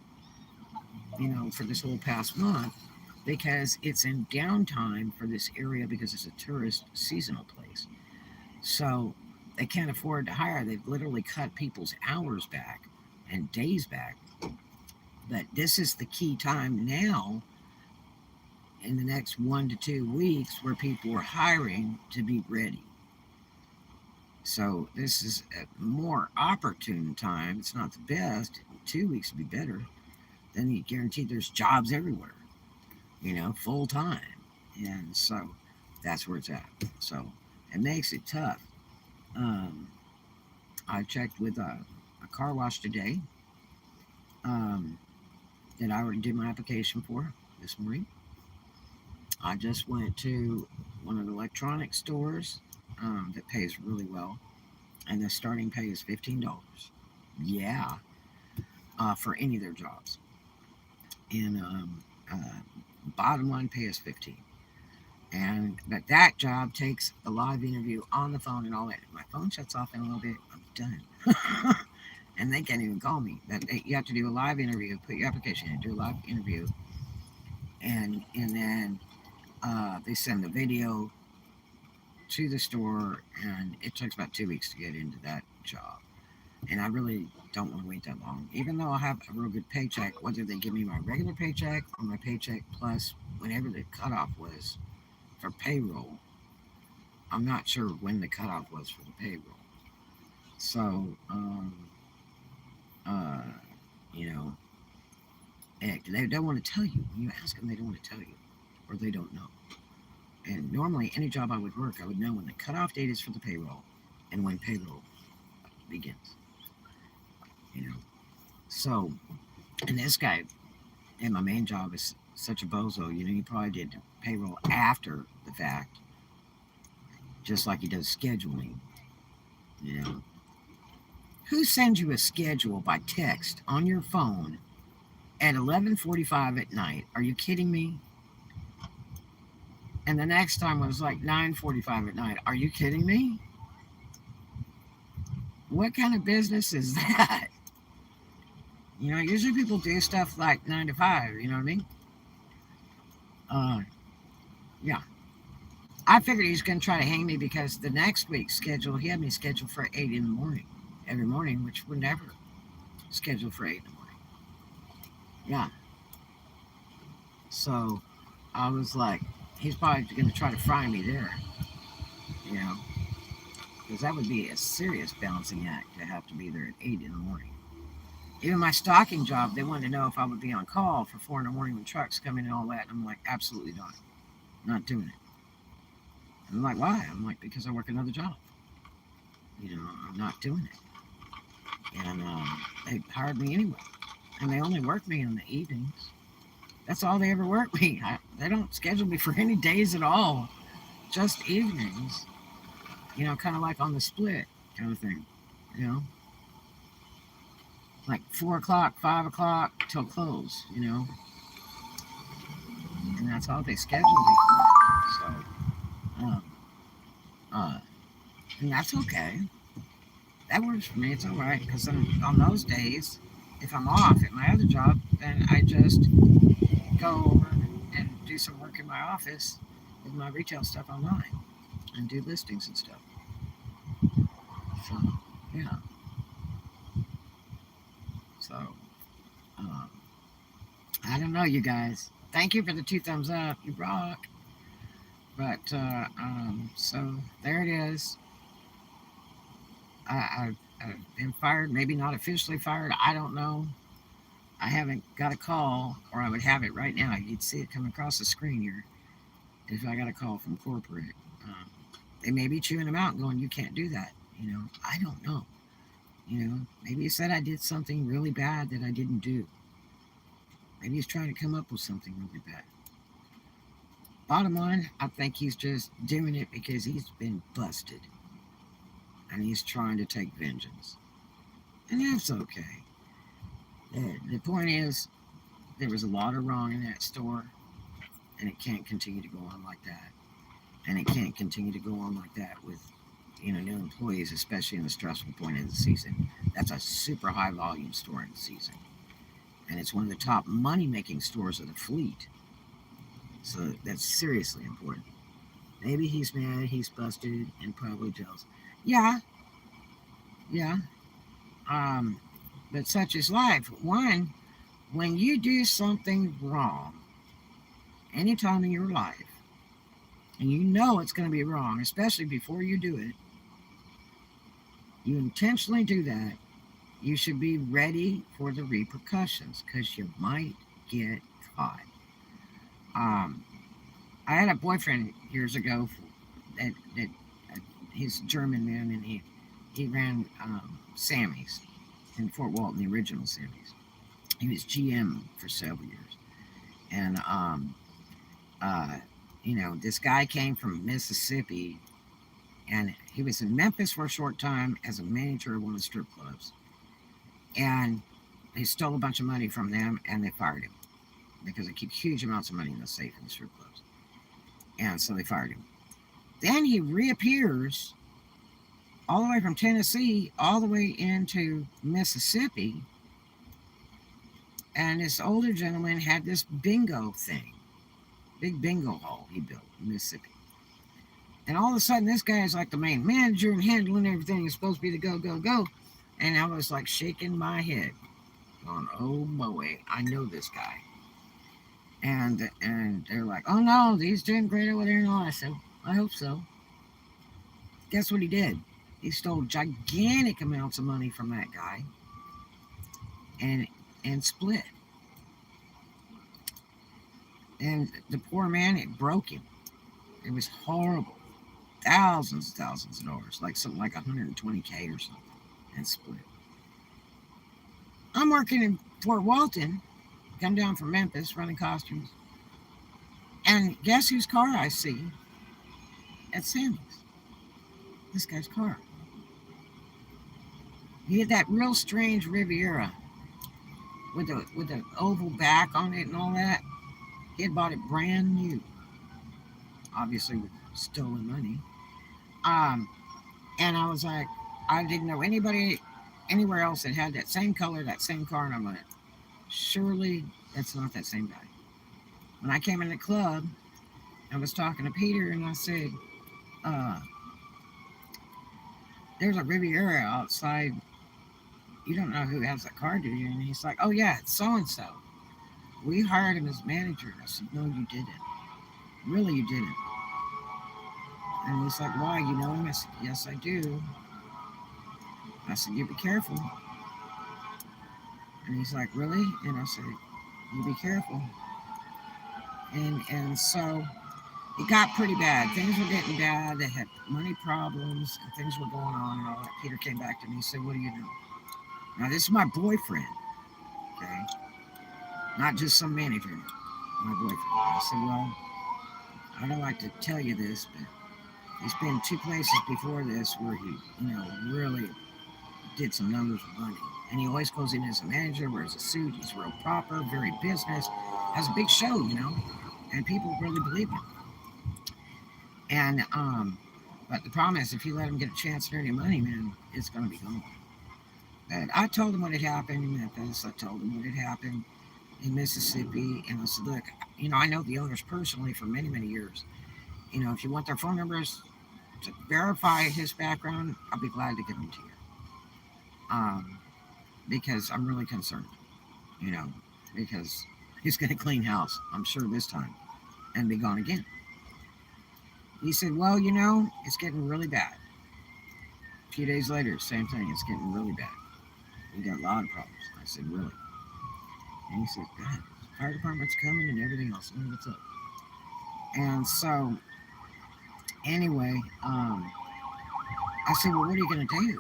for this whole past month because it's in downtime for this area because it's a tourist seasonal place. So they can't afford to hire. They've literally cut people's hours back and days back. But this is the key time now in the next 1 to 2 weeks where people are hiring to be ready. So this is a more opportune time. It's not the best. 2 weeks would be better. Then you guarantee there's jobs everywhere, full time. And so that's where it's at. So it makes it tough. Um, I checked with a car wash today um, that I already did my application for this morning. I just went to one of the electronic stores that pays really well, and the starting pay is $15. Yeah, for any of their jobs. And bottom line pay is 15. But that job takes a live interview on the phone and all that. If my phone shuts off in a little bit, I'm done. And they can't even call me. You have to do a live interview, put your application in, do a live interview, and then they send the video to the store, and it takes about 2 weeks to get into that job. And I really don't want to wait that long. Even though I have a real good paycheck, whether they give me my regular paycheck or my paycheck plus whenever the cutoff was for payroll, I'm not sure when the cutoff was for the payroll. So, uh, you know, they don't want to tell you. When you ask them, they don't want to tell you, or they don't know. And normally, any job I would work, I would know when the cutoff date is for the payroll and when payroll begins. You know, so, and this guy, and my main job is such a bozo. He probably did payroll after the fact, just like he does scheduling. You know, who sends you a schedule by text on your phone at 11:45 at night? Are you kidding me? And the next time was like 9:45 at night. Are you kidding me? What kind of business is that? Usually people do stuff like 9 to 5. You know what I mean? Uh, yeah. I figured he's going to try to hang me because the next week's schedule, he had me scheduled for 8 in the morning, every morning, which we're never scheduled for 8 in the morning. Yeah. So I was like, he's probably going to try to fry me there, you know, because that would be a serious balancing act to have to be there at 8 in the morning. Even my stocking job, they wanted to know if I would be on call for 4 in the morning when trucks come in and all that. And I'm like, absolutely not doing it. And I'm like, why? I'm like, because I work another job. I'm not doing it. And they hired me anyway. And they only work me in the evenings. That's all they ever work me. They don't schedule me for any days at all. Just evenings. Kind of like on the split kind of thing. Like 4 o'clock, 5 o'clock till close, And that's all they schedule me for. So, um, and that's okay. That works for me. It's all right. Because on those days, if I'm off at my other job, then I just go over and do some work in my office with my retail stuff online and do listings and stuff. So, yeah. So, um, I don't know, you guys. Thank you for the 2 thumbs up. You rock. But, so there it is. I've been fired, maybe not officially fired. I don't know. I haven't got a call, or I would have it right now. You'd see it come across the screen here if I got a call from corporate. They may be chewing them out and going, you can't do that. I don't know. Maybe he said I did something really bad that I didn't do. Maybe he's trying to come up with something really bad. Bottom line, I think he's just doing it because he's been busted. And he's trying to take vengeance. And that's okay. The point is, there was a lot of wrong in that store, and it can't continue to go on like that. And it can't continue to go on like that with, new employees, especially in the stressful point of the season. That's a super high volume store in the season. and it's one of the top money-making stores of the fleet. So that's seriously important. Maybe he's mad, he's busted, and probably jealous. Yeah, yeah. Um, but such is life. One, when you do something wrong, any time in your life, and you know it's going to be wrong, especially before you do it, you intentionally do that, you should be ready for the repercussions because you might get caught. Um, I had a boyfriend years ago that he's a German man, and he ran Sammy's in Fort Walton, the original Sammy's. He was GM for several years, and uh, this guy came from Mississippi, and he was in Memphis for a short time as a manager of one of the strip clubs, and he stole a bunch of money from them, and they fired him because they keep huge amounts of money in the safe in the strip clubs, and so they fired him. Then he reappears all the way from Tennessee all the way into Mississippi, and this older gentleman had this bingo thing, big bingo hall he built in Mississippi. And all of a sudden, this guy is like the main manager and handling everything. He's supposed to be the go, go, go. And I was like shaking my head, going, "Oh boy, I know this guy." And they're like, "Oh no, he's doing great over there." And all. I said, "I hope so." Guess what he did? He stole gigantic amounts of money from that guy, and split. And the poor man, it broke him. It was horrible. Thousands of dollars, like something like 120K or something, and split. I'm working in Fort Walton, come down from Memphis, running costumes, and guess whose car I see at Sammy's? This guy's car. He had that real strange Riviera with the oval back on it and all that. He had bought it brand new, obviously with stolen money. Um, and I was like, I didn't know anybody anywhere else that had that same color, that same car, and I'm like, surely that's not that same guy. When I came in the club, I was talking to Peter, and I said, uh, "There's a Riviera outside. You don't know who has that car, do you?" And he's like, "Oh yeah, it's so and so. We hired him as manager." I said, "No, you didn't. Really, you didn't." And he's like, "Why? You know him?" I said, "Yes, I do." I said, "You be careful." And he's like, "Really?" And I said, "You be careful." And so it got pretty bad. Things were getting bad. They had money problems, and things were going on and all that. Peter came back to me and said, "What do you know?" Now this is my boyfriend, okay, not just some manager. My boyfriend. I said, "Well, I don't like to tell you this, but he's been two places before this where he, really did some numbers with money. And he always goes in as a manager, wears a suit, he's real proper, very business, has a big show. And people really believe him. And but the problem is, if you let him get a chance to earn your money, man, it's going to be gone." And I told him what had happened in Memphis. I told him what had happened in Mississippi, and I said, "Look, I know the owners personally for many, many years. If you want their phone numbers to verify his background, I'll be glad to give them to you." Because I'm really concerned, you know, because he's going to clean house, I'm sure, this time and be gone again. He said, "Well, it's getting really bad." A few days later, same thing, "It's getting really bad. We got a lot of problems." I said, "Really?" And he said, "God, fire department's coming and everything else. What's up?" And so, anyway, I said, "Well, what are you going to do?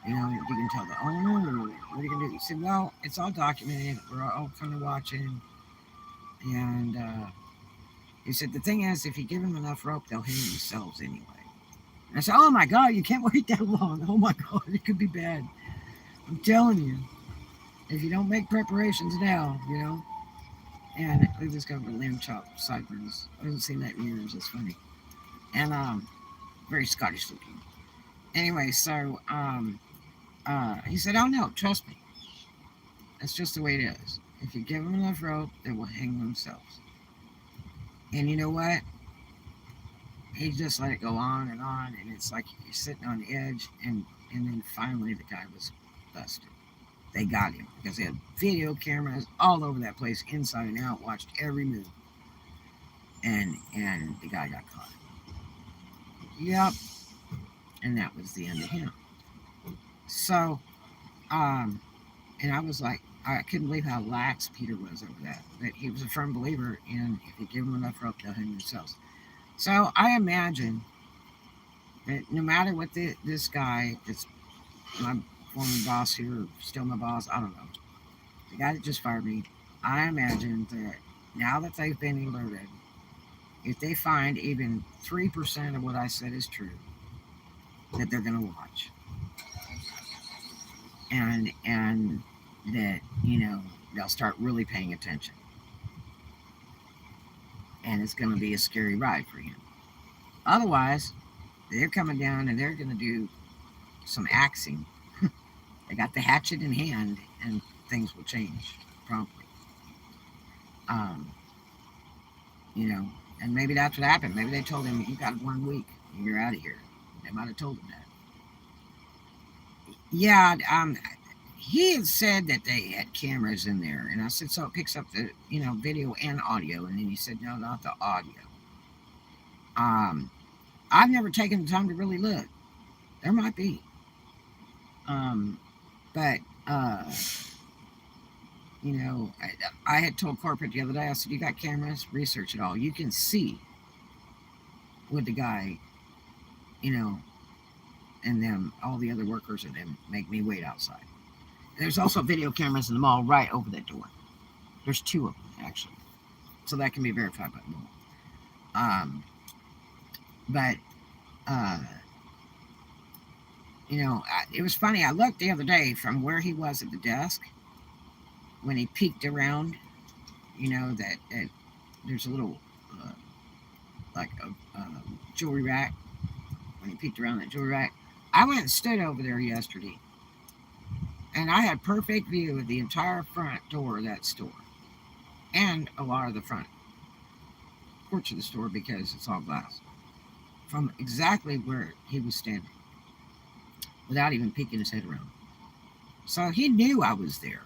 You can tell the owner, or what are you going to do?" He said, "Well, it's all documented. We're all kind of watching." And he said, "The thing is, if you give them enough rope, they'll hang themselves anyway." And I said, "Oh my God, you can't wait that long. Oh my God, it could be bad. I'm telling you, if you don't make preparations now. And we just got a lamb chop sideburns. I haven't seen that in years. It's funny. And very Scottish looking. Anyway, so he said, "Oh no, trust me." That's just the way it is. If you give them enough rope, they will hang themselves. And you know what? He just let it go on, and it's like you're sitting on the edge, and then finally the guy was busted. They got him because they had video cameras all over that place, inside and out, watched every move, and the guy got caught. Yep, and that was the end of him. So, um, and I was like, I couldn't believe how lax Peter was over that. That he was a firm believer in if you give them enough rope, they'll hang themselves. So I imagine that no matter what this guy that's my former boss here, still my boss, I don't know, the guy that just fired me, I imagine that now that they've been alerted, if they find even 3% of what I said is true, that they're going to watch. And that, they'll start really paying attention. And it's going to be a scary ride for him. Otherwise, they're coming down and they're going to do some axing. They got the hatchet in hand, and things will change promptly. Um, and maybe that's what happened. Maybe they told him, you got 1 week and you're out of here. They might have told him that. Yeah, he had said that they had cameras in there, and I said, so it picks up the, video and audio, and then he said, no, not the audio. I've never taken the time to really look. There might be. But, I had told corporate the other day, I said, you got cameras, research it all. You can see with the guy, and them, all the other workers, and them make me wait outside. There's also video cameras in the mall right over that door. There's 2 of them, actually. So that can be verified by the mall. But, it was funny. I looked the other day from where he was at the desk when he peeked around, that there's a little, like a jewelry rack. When he peeked around that jewelry rack, I went and stood over there yesterday, and I had perfect view of the entire front door of that store, and a lot of the front porch of the store because it's all glass, from exactly where he was standing, without even peeking his head around. So he knew I was there.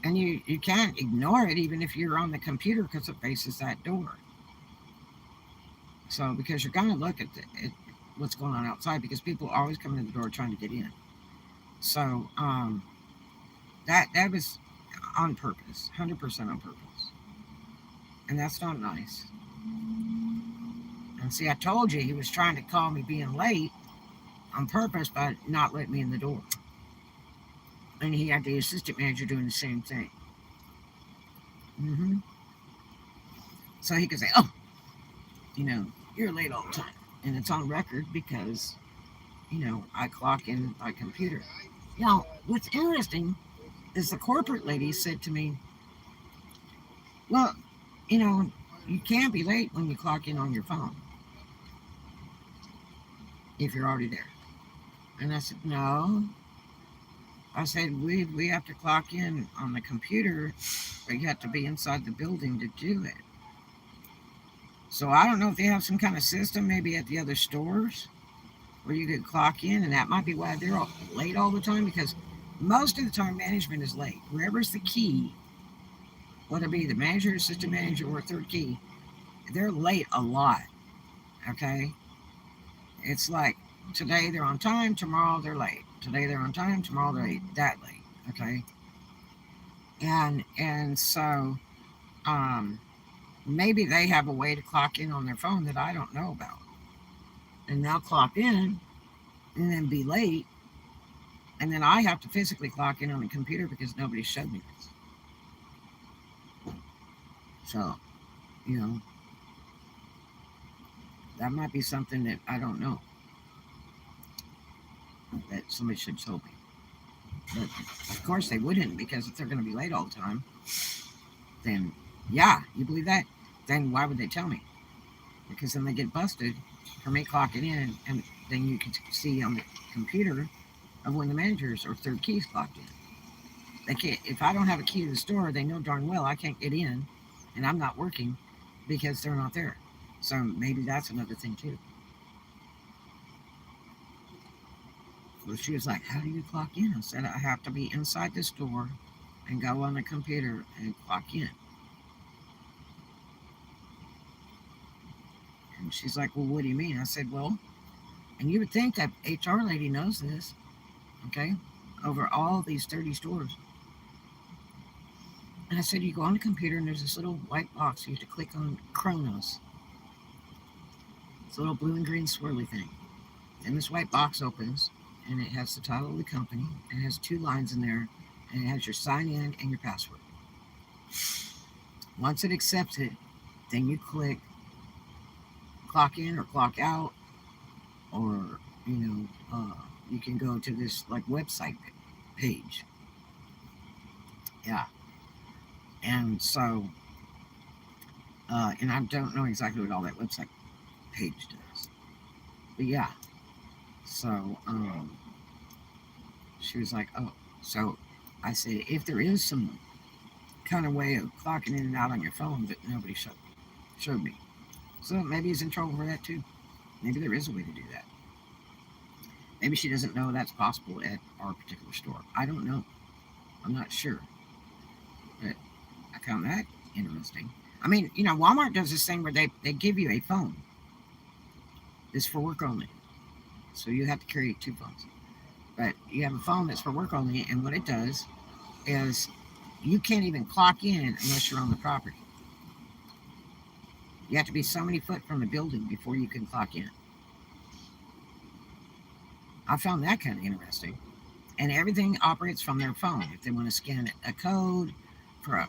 And you can't ignore it even if you're on the computer because it faces that door. So, because you're going to look at what's going on outside, because people are always coming to the door trying to get in. So, that was on purpose, 100% on purpose. And that's not nice. And see, I told you he was trying to call me being late on purpose by not letting me in the door. And he had the assistant manager doing the same thing. So he could say, oh, you're late all the time. And it's on record because, I clock in my computer. Now, what's interesting is the corporate lady said to me, well, you can't be late when you clock in on your phone if you're already there. And I said, no. I said, we have to clock in on the computer, but you have to be inside the building to do it. So I don't know if they have some kind of system maybe at the other stores where you could clock in, and that might be why they're all late all the time, because most of the time management is late. Whoever's the key, whether it be the manager, assistant manager, or third key, they're late a lot, okay? It's like today they're on time, tomorrow they're late. Today they're on time, tomorrow they're late, that late, okay? And so maybe they have a way to clock in on their phone that I don't know about. And they'll clock in and then be late, and then I have to physically clock in on the computer because nobody showed me this. So, that might be something that I don't know, that somebody should tell me. But of course they wouldn't, because if they're going to be late all the time, then yeah, you believe that? Then why would they tell me? Because then they get busted for me clocking in, and then you can see on the computer of when the managers or third keys clocked in. They can't. If I don't have a key to the store, they know darn well I can't get in, and I'm not working because they're not there. So maybe that's another thing too. Well, she was like, "How do you clock in?" I said, "I have to be inside the store and go on the computer and clock in." And she's like, "Well, what do you mean?" I said, "Well, and you would think that HR lady knows this, okay, over all these 30 stores." And I said, "You go on the computer and there's this little white box. You have to click on Chronos. It's a little blue and green swirly thing. And this white box opens and it has the title of the company and it has two lines in there and it has your sign in and your password. Once it accepts it, then you click clock in or clock out, or you can go to this like website page. Yeah, and so and I don't know exactly what all that website page does, but yeah. So she was like, "Oh," so I said, "If there is some kind of way of clocking in and out on your phone that nobody showed me, so maybe he's in trouble for that too. Maybe there is a way to do that. Maybe she doesn't know that's possible at our particular store. I don't know. I'm not sure, but I found that interesting. I mean, Walmart does this thing where they give you a phone. It's for work only. So you have to carry two phones. But you have a phone that's for work only, and what it does is you can't even clock in unless you're on the property. You have to be so many foot from the building before you can clock in. I found that kind of interesting. And everything operates from their phone. If they want to scan a code for a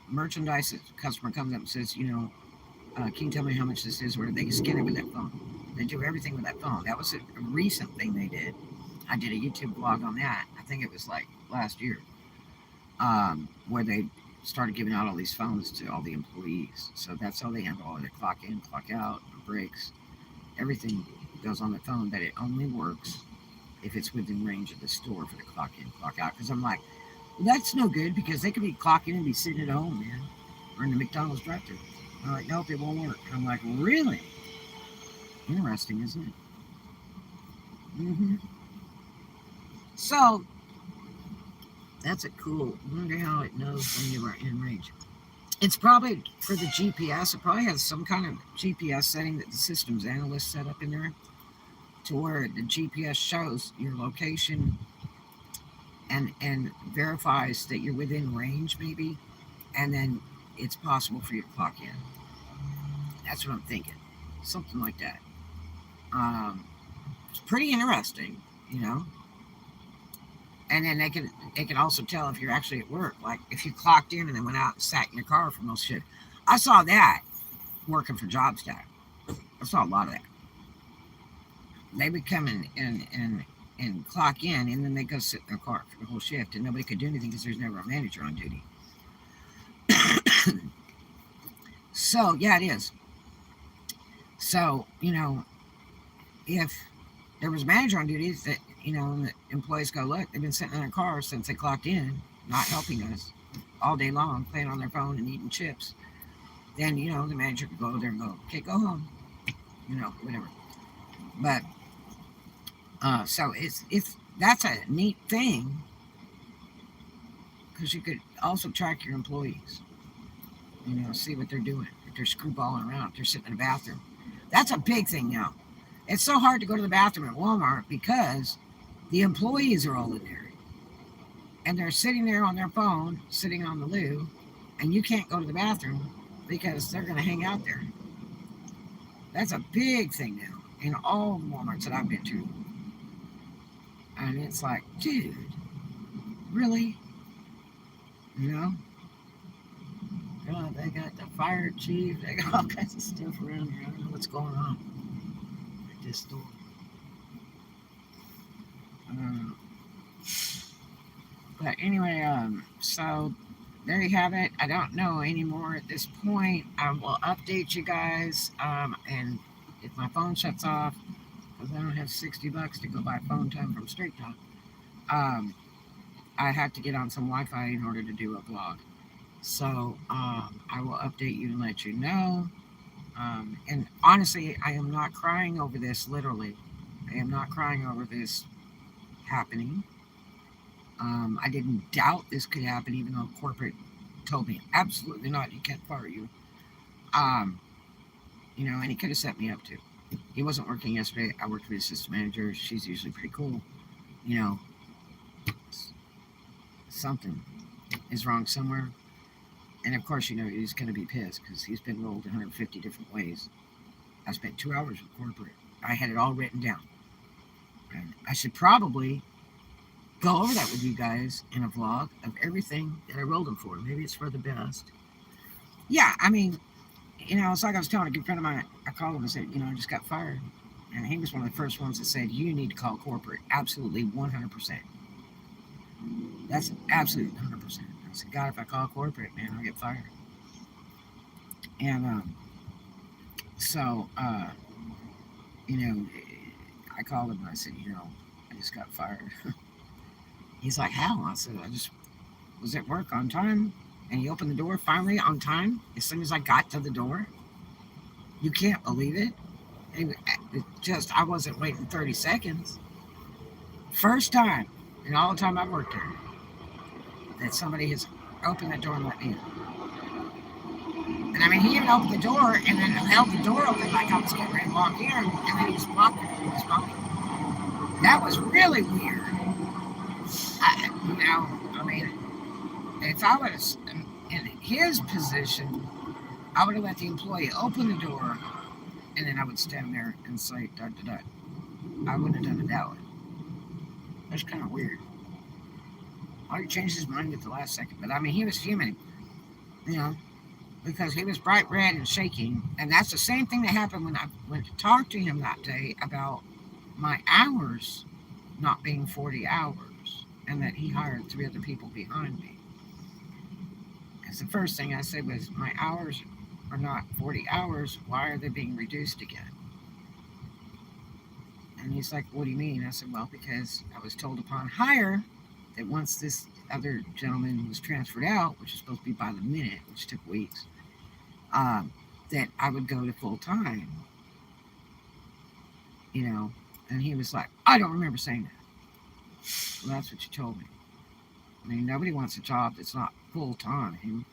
merchandise, the customer comes up and says, can you tell me how much this is? Where they can scan it with that phone. They do everything with that phone. That was a recent thing they did. I did a YouTube vlog on that. I think it was like last year, where they started giving out all these phones to all the employees. So that's how they handle all their clock in, clock out, breaks. Everything goes on the phone, but it only works if it's within range of the store for the clock in, clock out. Because I'm like, well, that's no good because they could be clocking and be sitting at home, man, or in the McDonald's drive-thru. I'm like, nope, it won't work. I'm like, really? Interesting, isn't it? Mm-hmm. So that's a cool. Wonder how it knows when you are in range. It's probably for the GPS. It probably has some kind of GPS setting that the systems analyst set up in there to where the GPS shows your location and verifies that you're within range, maybe, and then it's possible for you to clock in. That's what I'm thinking. Something like that. It's pretty interesting, you know. And then they can also tell if you're actually at work. Like if you clocked in and then went out and sat in your car for most shit. I saw that working for JobStack. I saw a lot of that. They would come in and clock in, and then they go sit in their car for the whole shift, and nobody could do anything because there's never a manager on duty. So yeah, it is. So if there was a manager on duty, that and the employees go, look, they've been sitting in their car since they clocked in, not helping us all day long, playing on their phone and eating chips. Then the manager could go over there and go, okay, go home, whatever. But so it's that's a neat thing because you could also track your employees. See what they're doing. If they're screwballing around, if they're sitting in the bathroom. That's a big thing now. It's so hard to go to the bathroom at Walmart because the employees are all in there. And they're sitting there on their phone, sitting on the loo, and you can't go to the bathroom because they're going to hang out there. That's a big thing now in all Walmarts that I've been to. And it's like, dude, really? You know? God, they got the fire chief, they got all kinds of stuff around here. I don't know what's going on at this store. But anyway, so there you have it. I don't know anymore at this point. I will update you guys. And if my phone shuts off, because I don't have $60 to go buy phone time from Straight Talk, I had to get on some Wi-Fi in order to do a vlog. So I will update you and let you know. And honestly, I am not crying over this, literally. I am not crying over this happening. I didn't doubt this could happen, even though corporate told me absolutely not, you can't fire you. Um, and he could have set me up too. He wasn't working yesterday. I worked with his assistant manager. She's usually pretty cool. You know, something is wrong somewhere. And of course, he's going to be pissed because he's been rolled 150 different ways. I spent 2 hours with corporate. I had it all written down. And I should probably go over that with you guys in a vlog of everything that I rolled him for. Maybe it's for the best. Yeah, I mean, it's like I was telling a good friend of mine. I called him and said, I just got fired. And he was one of the first ones that said, you need to call corporate. Absolutely 100%. That's absolutely 100%. I said, God, if I call corporate, man, I'll get fired. And so, I called him and I said, I just got fired. He's like, how? I said, I just was at work on time. And he opened the door finally on time as soon as I got to the door. You can't believe it. I wasn't waiting 30 seconds. First time in all the time I've worked here that somebody has opened the door and let me in. And I mean, he even opened the door and then held the door open like I was getting ready to walk in, and then he was blocking it. He was blocking it. That was really weird. I mean, if I was in his position, I would have let the employee open the door, and then I would stand there and say, dot, dot, dot. I wouldn't have done it that way. That's kind of weird. Or he changed his mind at the last second. But I mean, he was human, because he was bright red and shaking. And that's the same thing that happened when I went to talk to him that day about my hours not being 40 hours and that he hired 3 other people behind me. Because the first thing I said was, my hours are not 40 hours. Why are they being reduced again? And he's like, what do you mean? I said, well, because I was told upon hire that once this other gentleman was transferred out, which was supposed to be by the minute, which took weeks, that I would go to full time. And he was like, I don't remember saying that. Well, that's what you told me. I mean, nobody wants a job that's not full time.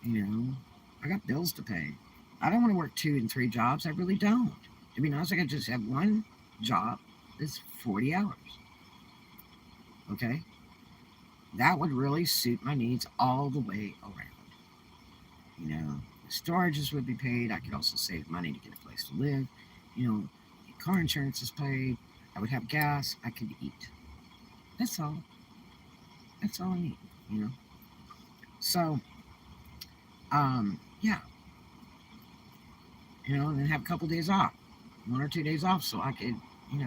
I got bills to pay. I don't want to work 2 and 3 jobs. I really don't. To be honest, I could just have one job that's 40 hours. Okay? That would really suit my needs all the way around. The storages would be paid. I could also save money to get a place to live. Car insurance is paid. I would have gas. I could eat. That's all. That's all I need, So, yeah. And then have a couple days off. 1 or 2 days off so I could,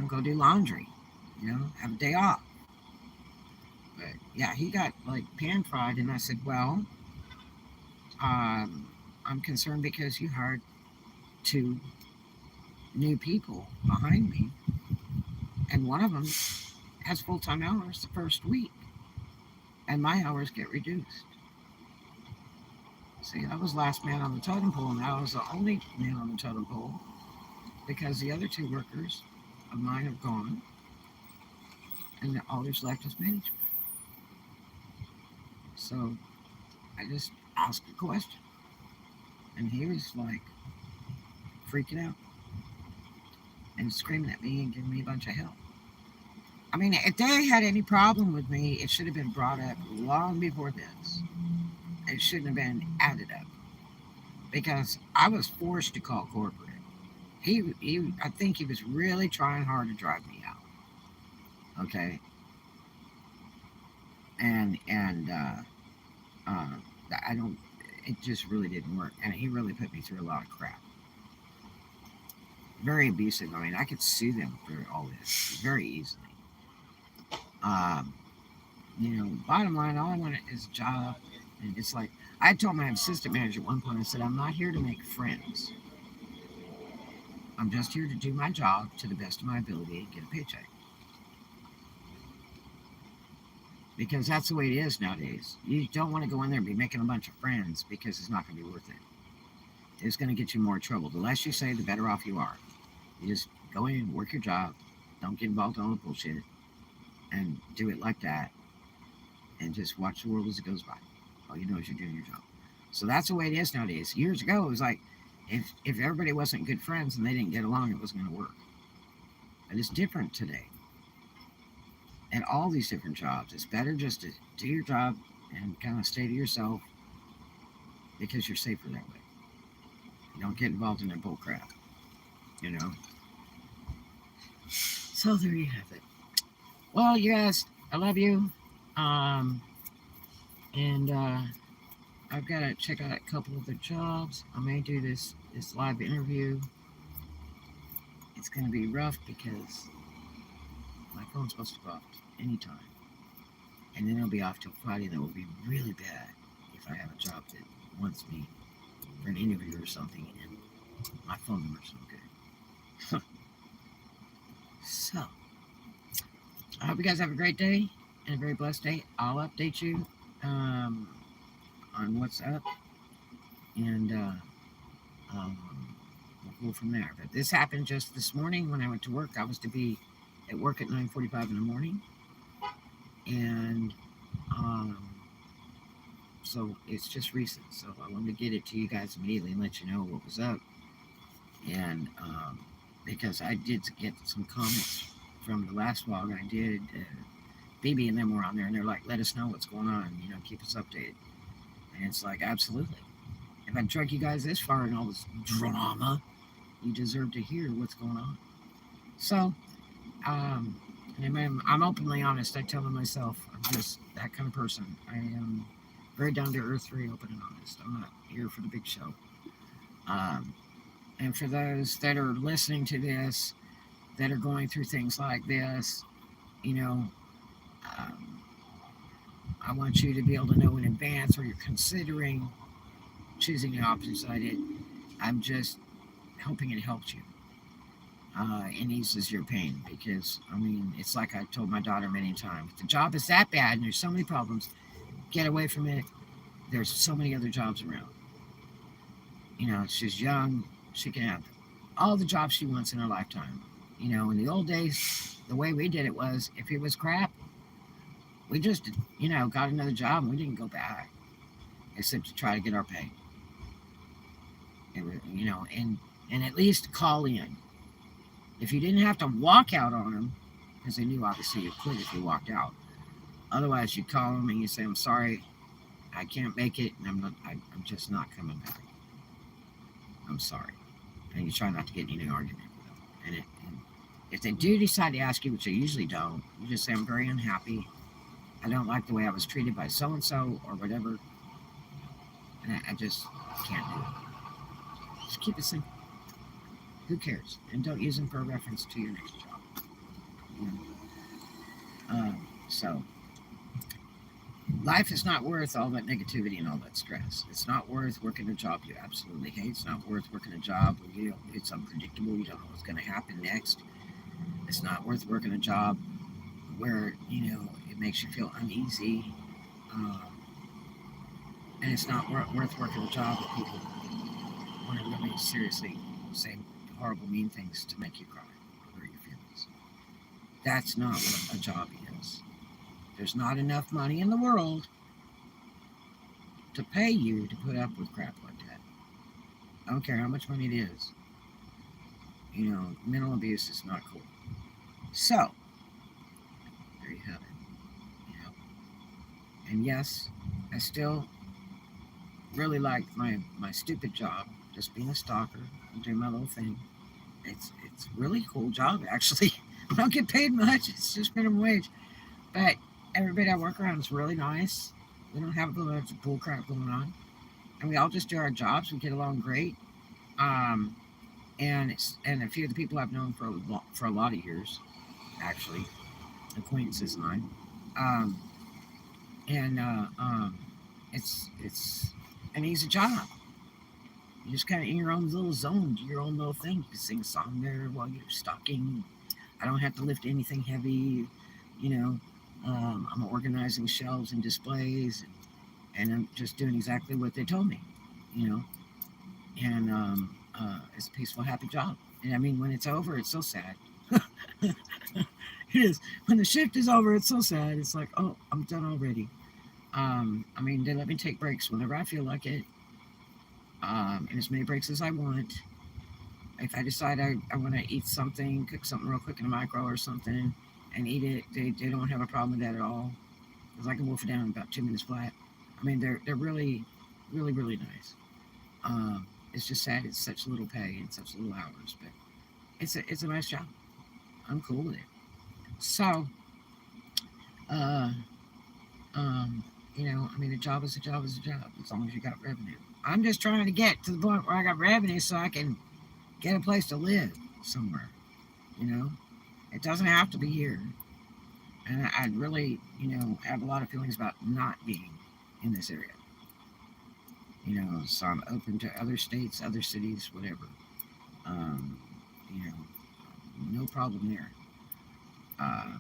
go do laundry. Have a day off. But, yeah, he got, pan fried. And I said, well, I'm concerned because you hired 2 new people behind me. And one of them has full-time hours the first week. And my hours get reduced. See, I was last man on the totem pole, and I was the only man on the totem pole because the other 2 workers of mine have gone, and all there's left is management. So I just asked a question, and he was freaking out and screaming at me and giving me a bunch of hell. I mean, if they had any problem with me, it should have been brought up long before this. It shouldn't have been added up because I was forced to call corporate. I think he was really trying hard to drive me out. Okay. And I don't. It just really didn't work, and he really put me through a lot of crap. Very abusive. I mean, I could sue them for all this very easily. Bottom line, all I want is a job. And it's like, I told my assistant manager at one point, I said, I'm not here to make friends. I'm just here to do my job to the best of my ability and get a paycheck. because that's the way it is nowadays. You don't want to go in there and be making a bunch of friends because it's not going to be worth it. It's going to get you more trouble. The less you say, the better off you are. You just go in, work your job, don't get involved in all the bullshit, and do it like that, and just watch the world as it goes by. All you know is you're doing your job. So that's the way it is nowadays. Years ago, it was like if everybody wasn't good friends and they didn't get along, it wasn't going to work. But it's different today. And all these different jobs, it's better just to do your job and kind of stay to yourself because you're safer that way. You don't get involved in their bull crap, you know. So there you have it. Well, you guys, I love you. And I've got to check out a couple of the jobs. I may do this live interview. It's going to be rough because my phone's supposed to go off anytime. And then it'll be off till Friday. That will be really bad if I have a job that wants me for an interview or something and my phone number's no good. So, I hope you guys have a great day and a very blessed day. I'll update you on what's up, and we'll go from there. But this happened just this morning when I went to work. I was to be at work at 9:45 in the morning, and so it's just recent. So I wanted to get it to you guys immediately and let you know what was up, and because I did get some comments from the last vlog I did. BB and them were on there, and they're like, let us know what's going on, you know, keep us updated. And it's like, absolutely. If I drug you guys this far in all this drama, you deserve to hear what's going on. So, and I'm openly honest. I tell them myself, I'm just that kind of person. I am very down to earth, very open and honest. I'm not here for the big show. And for those that are listening to this, that are going through things like this, you know, I want you to be able to know in advance, or you're considering choosing the opposite side. I'm just hoping it helps you and eases your pain, because I mean, it's like I told my daughter many times, the job is that bad and there's so many problems, get away from it. There's so many other jobs around. You know, she's young, she can have all the jobs she wants in her lifetime. You know, in the old days, the way we did it was, if it was crap, we just, you know, got another job and we didn't go back, except to try to get our pay. You know, and at least call in. If you didn't have to walk out on them, because they knew obviously you quit if you walked out. Otherwise, you call them and you say, I'm sorry, I can't make it, and I'm just not coming back. I'm sorry. And you try not to get in any argument with them. And if they do decide to ask you, which they usually don't, you just say, I'm very unhappy. I don't like the way I was treated by so-and-so or whatever. And I just can't do it. Just keep it simple. Who cares? And don't use them for a reference to your next job. You know? So, life is not worth all that negativity and all that stress. It's not worth working a job you absolutely hate. It's not worth working a job where it's unpredictable. You don't know what's going to happen next. It's not worth working a job where, you know, it makes you feel uneasy. And it's not worth working a job where people want to really seriously say horrible, mean things to make you cry or hurt your feelings. That's not what a job is. There's not enough money in the world to pay you to put up with crap like that. I don't care how much money it is. You know, mental abuse is not cool. So, there you have it. You know? And yes, I still really like my stupid job, just being a stalker and doing my little thing. It's a really cool job, actually. I don't get paid much. It's just minimum wage. But everybody I work around is really nice. We don't have a bunch of bull crap going on. And we all just do our jobs. We get along great. And a few of the people I've known for a lot of years, actually, acquaintances of mine. It's an easy job. You're just kind of in your own little zone, do your own little thing. You can sing a song there while you're stalking. I don't have to lift anything heavy, you know. I'm organizing shelves and displays, and I'm just doing exactly what they told me, you know. And it's a peaceful, happy job. And I mean, when it's over, it's so sad. It is. When the shift is over, it's so sad. It's like, oh, I'm done already. I mean, they let me take breaks whenever I feel like it, and as many breaks as I want. If I decide I want to eat something, cook something real quick in a micro or something, and eat it, they don't have a problem with that at all. Because I can wolf it down in about 2 minutes flat. I mean, they're really, really, really nice. It's just sad it's such little pay and such little hours, but it's a nice job. I'm cool with it. So, uh, um, I mean, a job is a job is a job as long as you got revenue. I'm just trying to get to the point where I got revenue so I can get a place to live somewhere. You know, it doesn't have to be here. And I really, have a lot of feelings about not being in this area. So I'm open to other states, other cities, whatever. Um, you know, no problem there. Uh,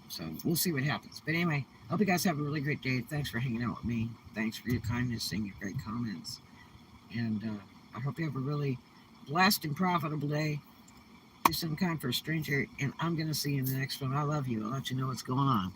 so we'll see what happens. But anyway, I hope you guys have a really great day. Thanks for hanging out with me. Thanks for your kindness and your great comments. And I hope you have a really blessed and profitable day. Do something kind for a stranger, and I'm going to see you in the next one. I love you. I'll let you know what's going on.